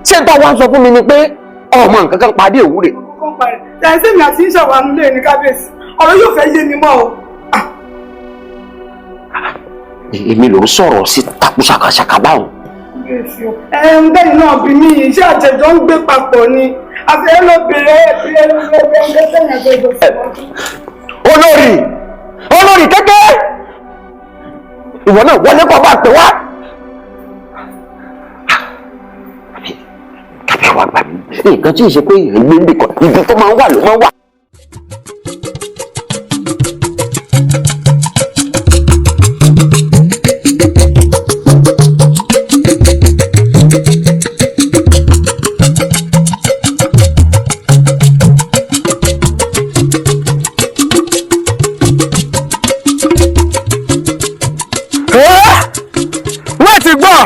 ṣé n ta wá ń sọ fún mi ni pé ọmọ nǹkan kan pàdé ìwúre. ẹ̀sìn mi àti ìṣàwọ̀ àmúlẹ̀ ní kábíyèsí ọ̀rọ̀ yóò fẹ́ yé mi mọ́ o. èmi ló ń sọ̀rọ̀ sí takú ṣàkàṣàkà báwọn. bẹ́ẹ̀ náà bí mi iṣẹ́ àjẹjọ́ ń gbé papọ̀ ni àfẹ́ ló bèrè olórí kékeré ìwọ náà wọlé kọ́ bá pè wá. tàbí wàá gbà mí nǹkan tí ì ṣe pé èèyàn gbé nìkan ibi tó máa ń wà ló máa ń wà.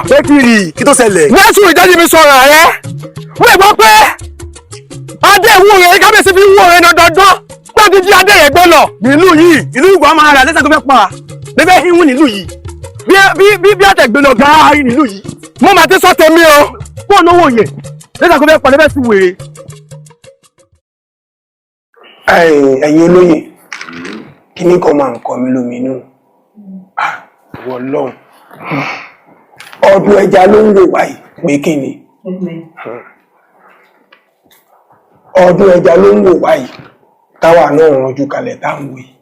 pé kí rí kí tó ṣẹlẹ̀. wọ́n sùn ìjáde mi sọ̀rọ̀ rẹ̀ wọ́n gbọ́ pé adé ìwúre kábíyèsí fi wúre dandandan wọ́n ti di adé rẹ̀ gbé lọ. nílùú yìí ìlú ìgbà máa rà lẹ́sẹ̀ tó fẹ́ pa lẹ́fẹ̀ híhun nílùú yìí bí àtẹ̀gbẹ́ lọ gáárì nílùú yìí. mo máa ti sọ tèmi o. kó lówó yẹ lẹ́sẹ̀ tó fẹ́ pa lẹ́fẹ̀ sí wèrè. ẹ̀yin olóyè kíní kan máa ń kọ mí lóminú wọlọ́run ọdún ẹja ló ń wò wáyé pé kí ni ọdún ẹja ló ń wò wáyé táwa náà rànjú kalẹ̀ táwọn wò yìí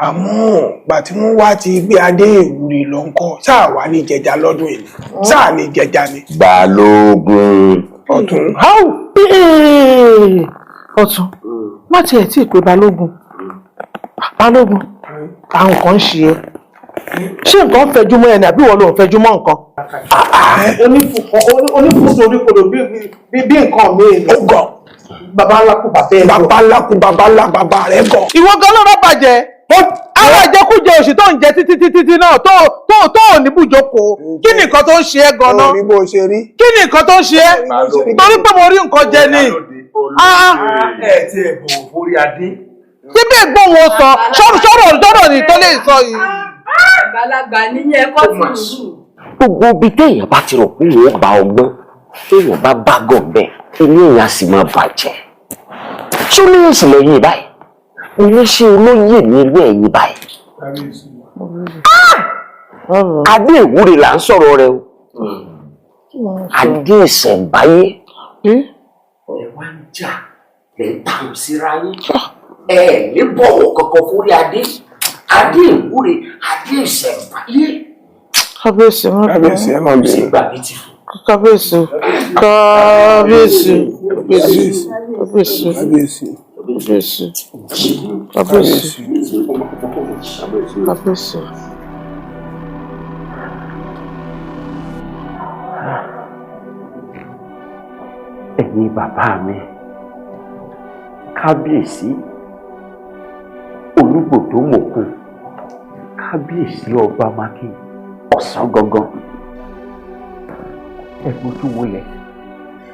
àmọ́ gbà tí wọ́n wá ti gbé adé ìwúre lọ ń kọ́ sáà wà ní jẹja lọ́dún yìí sáà ní jẹja ni. Balógun. ọ̀tún. ọ̀tún má tiẹ̀ tí ì pé balógun àwọn kan ń ṣe é ṣé nǹkan fẹjú mọ́ ẹni àbí ìwọ ló ń fẹjú mọ́ nǹkan. onífúnṣe oríkodò bí nǹkan mi ó gọ̀. Bàbá ńlá kú bàbá ẹ̀ gọ̀. Bàbá ńlá kú bàbá ńlá bàbá rẹ̀ gọ̀. Ìwọ gan ló bàjẹ́. Àwọn ìjẹkújẹ òṣì tó ń jẹ títí náà tó ò ní bùjókòó. Kí ni nǹkan tó ń ṣe ẹ́ gan-an? Orí bó ṣe rí. Kí ni nǹkan tó ń ṣe ẹ́? Torí pé mo rí nǹkan jẹ ni. Ẹ ti ẹ̀ bọ̀wọ̀ forí adé. Ṣé bí ẹ̀gbọ́n wọn sọ sọ̀rọ̀ ni tó lè sọ yìí? Àgbàlagbà níyẹn kọ́ tù. Gbogbo ibi téèyàn bá ti rò pé òun bá ọgbọ́n téèyàn bá bá gọ̀ bẹ́ẹ̀ ilé èèyàn sì máa bàjẹ́. Ṣé olóyè sì lẹ́yìn báyìí? Oníṣẹ́ olóyè ní ilé ẹ̀yìn báyìí. Adé ìwúre là ń sọ̀rọ̀ rẹ o. Adé ìṣẹ̀ǹbáyé. Ẹ wá ń jà lẹ́ ń tàùn síra yín. Ẹ ní bọ̀wọ̀ kankan fúnrí adé. Adé ìwúre, adé ìṣẹ̀ǹbáyé. Kábíyèsí má bẹ̀rẹ̀. Kábíyèsí ẹ má bẹ̀rẹ̀. Ìgbà mi ti fún. Kábíyèsí. Kábíyèsí. Kábíyèsí. Kábíyèsí. Kábíyèsí. Kábíyèsí. Kábíyèsí. Ẹ̀yin bàbá mi, kábíyèsí, Olúgbòdó mòkun, kábíyèsí ọba Mákin, ọ̀sán gangan. Ẹ gbójú wọlé,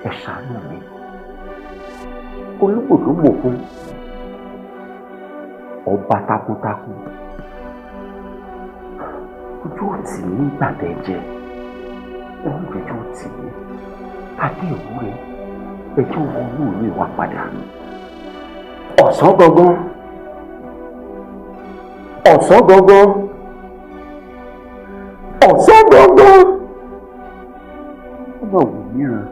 ẹ ṣàánú mi. Olúgbòdó mòkun, ọba takuntakun, ojú òtí ní gbàdẹ jẹ, oúnjẹ ojú òtí ní adé ìwúre, ẹjọ́ wọnú ìlú wa padà. Ọ̀sán gangan, ọ̀sán gangan, ọ̀sán gangan. Ọba wò mìíràn,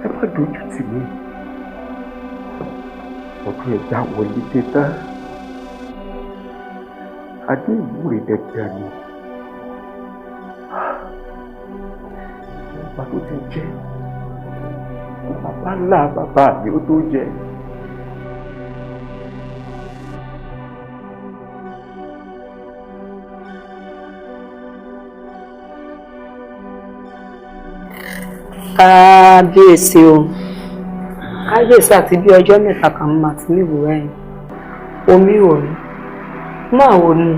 ẹ má dojú tì mí. Ọdún ẹja wọlé dé tán. Adé ìwúre dẹ̀dẹ̀ ni. Bàbá tó ti jẹ́, bàbá ńlá bàbá mi ó tó jẹ́. Kábíyèsí o. Kábíyèsí àti bí ọjọ́ mẹ́ta kan máa ti ní ìwúrẹ́ yìí. Omi ò rí. Máa wò ni.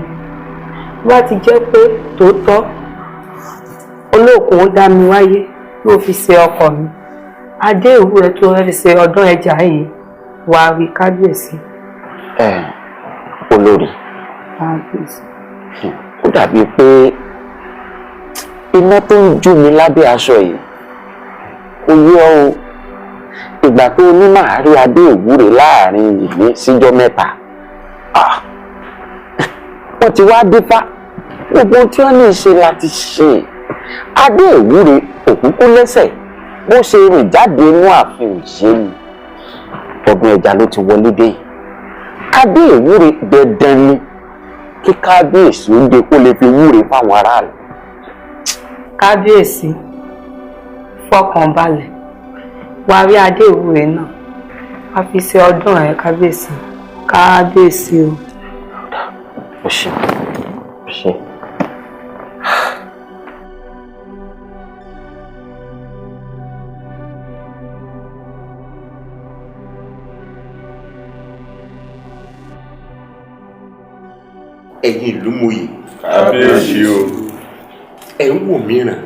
Bá ti jẹ́ pé tòótọ́ olóòkun ó dá mi wáyé yóò fi ṣe ọkọ mi. Adé ìwúrẹ́ tó rẹ́ fi ṣe ọdún ẹja yìí wà rí kábíyèsí. Olórí. Kábíyèsí. Ó dàbí pé iná tó ń jó mi lábẹ́ aṣọ yìí kò yé ọ o. Ìgbà tó ní màá rí adé ìwúre láàrin ìlú síjọ́ mẹ́ta. Wọ́n ti wá dífá. Gbogbo tí wọ́n ní ṣe láti ṣe. Adé ìwúre òkúkú lẹ́sẹ̀ bó ṣe rìn jáde inú ààfin òṣèlú. Ọdún ẹja ló ti wọlé dé yìí. Adé ìwúre dandan ni kí kábíyèsí ó dé kó lè fi wúre fáwọn aráàlú. Kábíyèsí fọkàn balẹ̀ wà rí adé ìwúre náà a fi ṣe ọdún ẹ̀ kábíyèsí. Kábíyèsí o. Ó ṣe ó ṣe. Ẹ̀yin ìlú mòye. Kábíyèsí o. Ẹ ń wò mìíràn.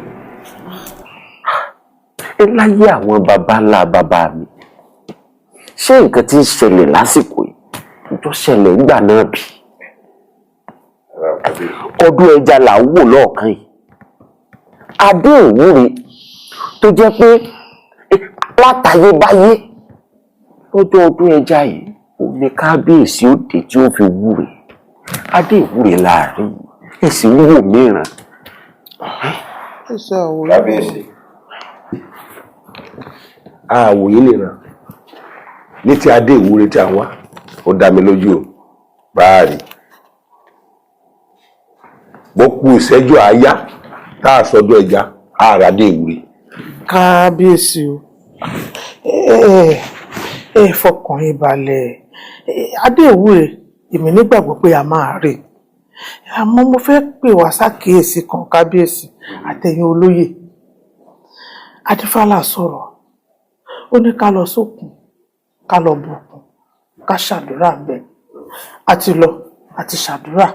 Ẹ láyé àwọn baba ńlá bàbá mi. Ṣé nǹkan tí ń ṣẹlẹ̀ lásìkò yìí tó ṣẹlẹ̀ nígbà náà bí? Ọdún ẹja là ń wò lọ́ọ̀kan yìí. Adé ìwúre tó jẹ́ pé látayébáyé lọ́jọ́ ọdún ẹja yìí ó ní kábíyèsí òde tí ó fi wúre. Adé ìwúre láàrin ẹ̀sìn ń wò mìíràn. Kábíyèsí. Àwòyé nìran ní ti adé ìwúre tí a wá ó dá mi lójú o báàrí. Bó kú ìṣẹ́jú àáyá tá a sọdún ẹja ààrà dé ìwúre. Kábíyèsí o. Ẹ fọkàn yín balẹ̀. Adé ìwúre èmi nígbàgbọ́ pé a máa rè. àmọ́ mo fẹ́ pè wá sákìyèsí kan kábíyèsí àtẹ̀yìn olóyè. Adífálà sọ̀rọ̀ ó ní ká lọ sókun ká lọ bùkún ká ṣàdúrà bẹ́ẹ̀ àti lọ àti ṣàdúrà.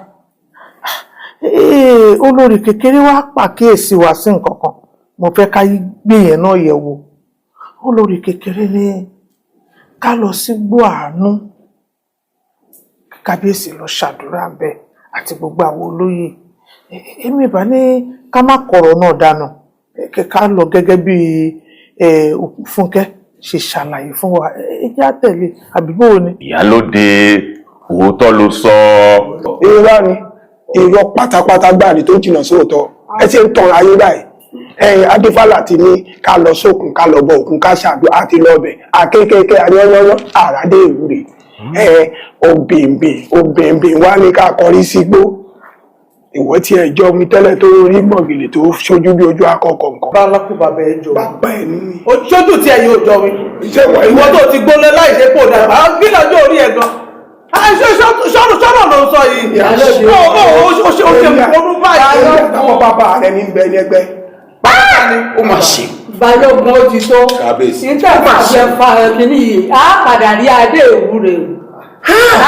Olórí kékeré wá pàkíyèsí wá sí nǹkan kan mo fẹ́ ká gbé yẹn náà yẹ̀ wò. Olórí kékeré ní ká lọ sí Gbóàánú kábíyèsí lọ ṣàdúrà bẹ́ẹ̀ àti gbogbo àwọn olóyè. Èmi bá ní ká má kọ̀rọ̀ náà dànù ká lọ gẹ́gẹ́ bí Fúnkẹ́ ṣe ṣàlàyé fún wa ẹjẹ́ àtẹ̀lé àbíbò ni. Ìyálóde òótọ́ ló sọ. irọ́ ni irọ́ pátápátá gbáà ni tó jìnnà sóòótọ́ ẹ ti ń tan ayé báyìí. Adífálà ti ní ká lọ sókun ká lọ bọ òkun ká ṣàdúrà àti lọ́bẹ̀ akékèké ayọ́yọ́yọ́ àràdé ìwúre obìnrin wá ní ká kọrí sígbó ìwọ tí ẹjọ́ mi tẹ́lẹ̀ tó rí gbọ̀ngìlì tó ṣojú bí ojú akọkọ nǹkan. bá lákùn bàbá ẹ jọ bàbá ẹ ní. ojú tí ẹ yóò jọ mi ìwọ tó ti gbóná láì dé pò dàgbà bí lọ́jọ́ orí ẹ̀ gan. sọ́rọ̀ ló ń sọ yìí. ó ṣe kónú báyìí. àwọn bàbá rẹ ní bẹ ní ẹgbẹ́. ó mà ṣe. Balógun ó ti tó. Kábíyèsí. nígbà tí àjẹ fa kínní yìí á padà rí adé ìwúre o.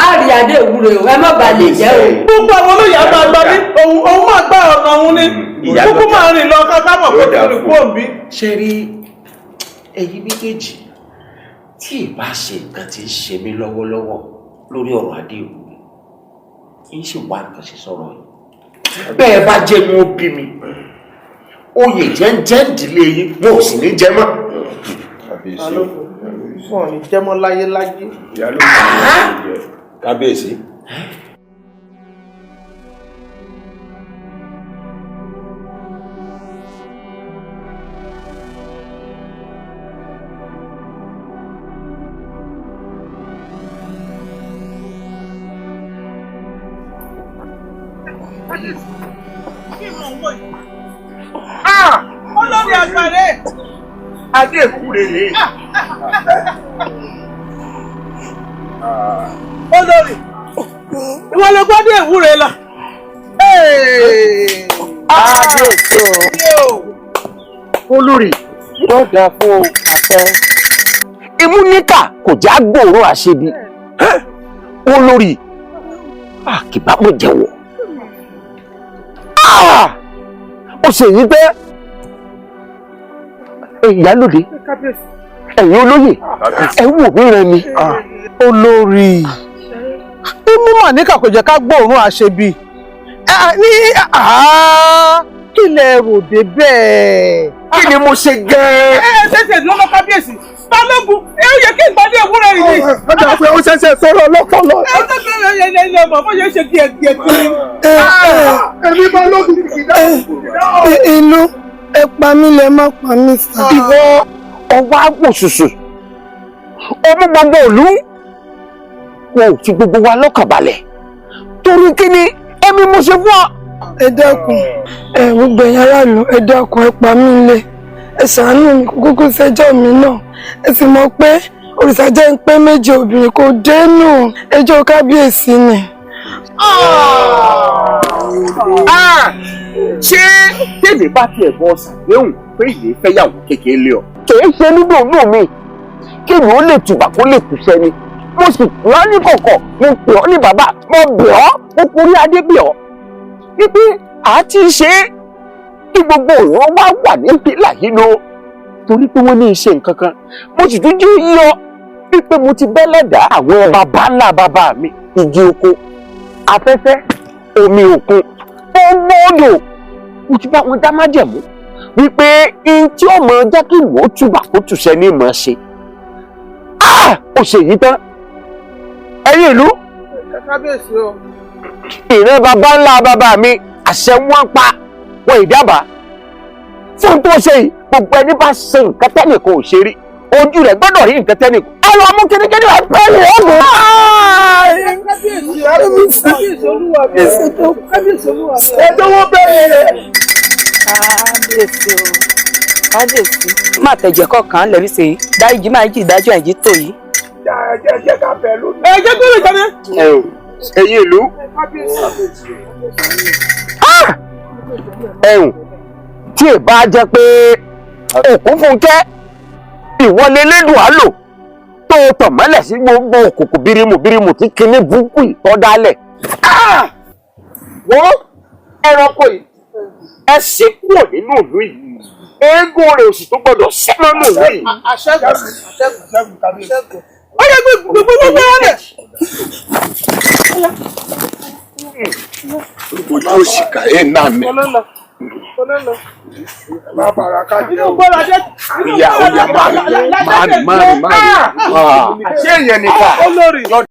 á rí adé ìwúre o ẹ má balẹ̀ jẹ́ o. gbogbo àwọn olóyè á máa gbà mí òun máa gbà ọ̀nà òun ni kúkú máa rìn lọ kákámọ̀ kó ti rìn kú òbí. ṣe rí ẹ̀yin méjèèjì tí ìbá ṣe nǹkan tí ń ṣe mí lọ́wọ́lọ́wọ́ lórí ọ̀rọ̀ adé ìwúre kì í ṣe wá nǹkan ṣe sọ̀rọ̀ yìí. bẹ́ẹ̀ bá jẹ́ ní ó bí mi oyè jẹ́ ìdílé yín wọn ò sì ní jẹ mọ́. fún ọ̀nì jẹ́mọ́ láyé láyé. Kábíyèsí. Olórí àgbàre. Adé ìwúre rèé. Olórí. Ìwọ ló gbọ́ dé ìwúre lọ. Adé tó. Olórí yóò dáa fún àtẹ. Imú níkà kò já gbòòrò àṣebi. Olórí kìbá mo jẹ́wọ́. Ó ṣe yí pé ìyálóde ẹ̀yin olóyè ẹ wò mí rẹ ni. Olórí imú mà níkà kò jẹ́ ká gbóòórùn àṣebi ní kí lẹ rò dé bẹ́ẹ̀. Kí ni mo ṣe gan-an. ṣẹ̀ṣẹ̀ lọ́lọ́ kábíyèsí Balógun ẹ ó yẹ kí n gbádùn ìwúrẹ́ yìí. ọjà pé ó ṣẹ̀ṣẹ̀ sọ̀rọ̀ lọ́pọ̀lọ́. ẹ ó tẹ́tẹ́ ẹ mọ̀ bóyá ṣe kí ẹ kiri. ẹbí Balógun kì í dáhùn. Ìlú ẹ pa mí lẹ má pa mí sá. Ìwọ ọwọ́ àgbò ṣùṣù ọmọ gbogbo òlú wọn ò fi gbogbo wa lọ́kàn balẹ̀ torí kí ni ẹ̀mí mo ṣe fún ọ. Ẹ dákun gbogbo ẹ̀yin aráàlú ẹ dákun ẹ pa mí lẹ ẹ ṣàánú mi kúkú ṣẹjọ́ mi náà ẹ sì mọ̀ pé òrìṣà jẹ́ ń pé méjì obìnrin kò dénú ẹjọ́ kábíyèsí ni. Ṣé tèmi bá tiẹ̀ bọ́ ṣàdéhùn pé ìyè fẹ́yàwó kékeré lé ọ? Kìí ṣe nígbà òun mi kí ni ó lè tùbà kó lè kù sẹ́ni. Mo sì pè ọ́ ní kọ̀kọ̀, mo pè ọ́ ní bàbá, mo bẹ̀ ọ́, mo forí adé bẹ̀ ọ́. Wípé àti ṣe é kí gbogbo òun wá wà níbi láyé lọ. Torí pé wọ́n ní iṣẹ́ nǹkan kan. Mo sì tún jẹ́ yí ọ wípé mo ti bẹ́lẹ̀dá àwọn bàbá ńlá bàbá mi, igi oko, afẹ́fẹ́, omi òkun, gbogbo odò. Mo ti bá wọn dá májẹ̀mú wípé in tí ó mọ jẹ́ kí ìwọ túbà kó tùṣẹ́ ní ìmọ̀ ṣe. Ó ṣe yìí tán. Ẹ̀yin ìlú. Kábíyèsí o. Ìran bàbá ńlá bàbá mi àṣẹ wọn pa wọn ìdábàá. Fún tó ṣe yìí gbogbo ẹni bá ṣe nǹkan tẹ́nìkan ò ṣe rí ojú rẹ̀ gbọ́dọ̀ rí nǹkan tẹ́nìkan. Ẹ lọ mú kíníkíní wá pẹ́ ní ọ̀gbìn. Kábíyèsí olúwa mi. Kábíyèsí olúwa mi. ẹjọ́wọ́ bẹ̀rẹ̀ rẹ̀. Kábíyèsí o. Kábíyèsí. Má tẹ̀jẹ̀ kọ̀ọ̀kan lẹ́rí ṣe dáríjì máa jí ìdájọ́ ẹ̀jí tó yìí. jẹ́ ká bẹ̀ lónìí. Ẹ jẹ́ tó lè jáde. ẹ̀yin ìlú ẹ̀hùn tí ì bá jẹ́ pé òkun Fúnkẹ́ ìwọlé lédùn á lò tó tàn mọ́lẹ̀ sí gbogbo òkùnkùn bírímù tí kinní burúkú ìtọ́ dálẹ̀. wọ́n ẹranko yìí ẹ ṣe kúrò nínú ìlú yìí eégún rẹ̀ òsì tó gbọdọ̀ sẹ́mọ́ nù ìlú yìí. ó yẹ gbogbo wọn lẹ̀. ojú òṣìkà ẹ̀ náà mi. má bàrà kájí ẹ o. ìyá máa ní. ṣé ìyẹn nìkan.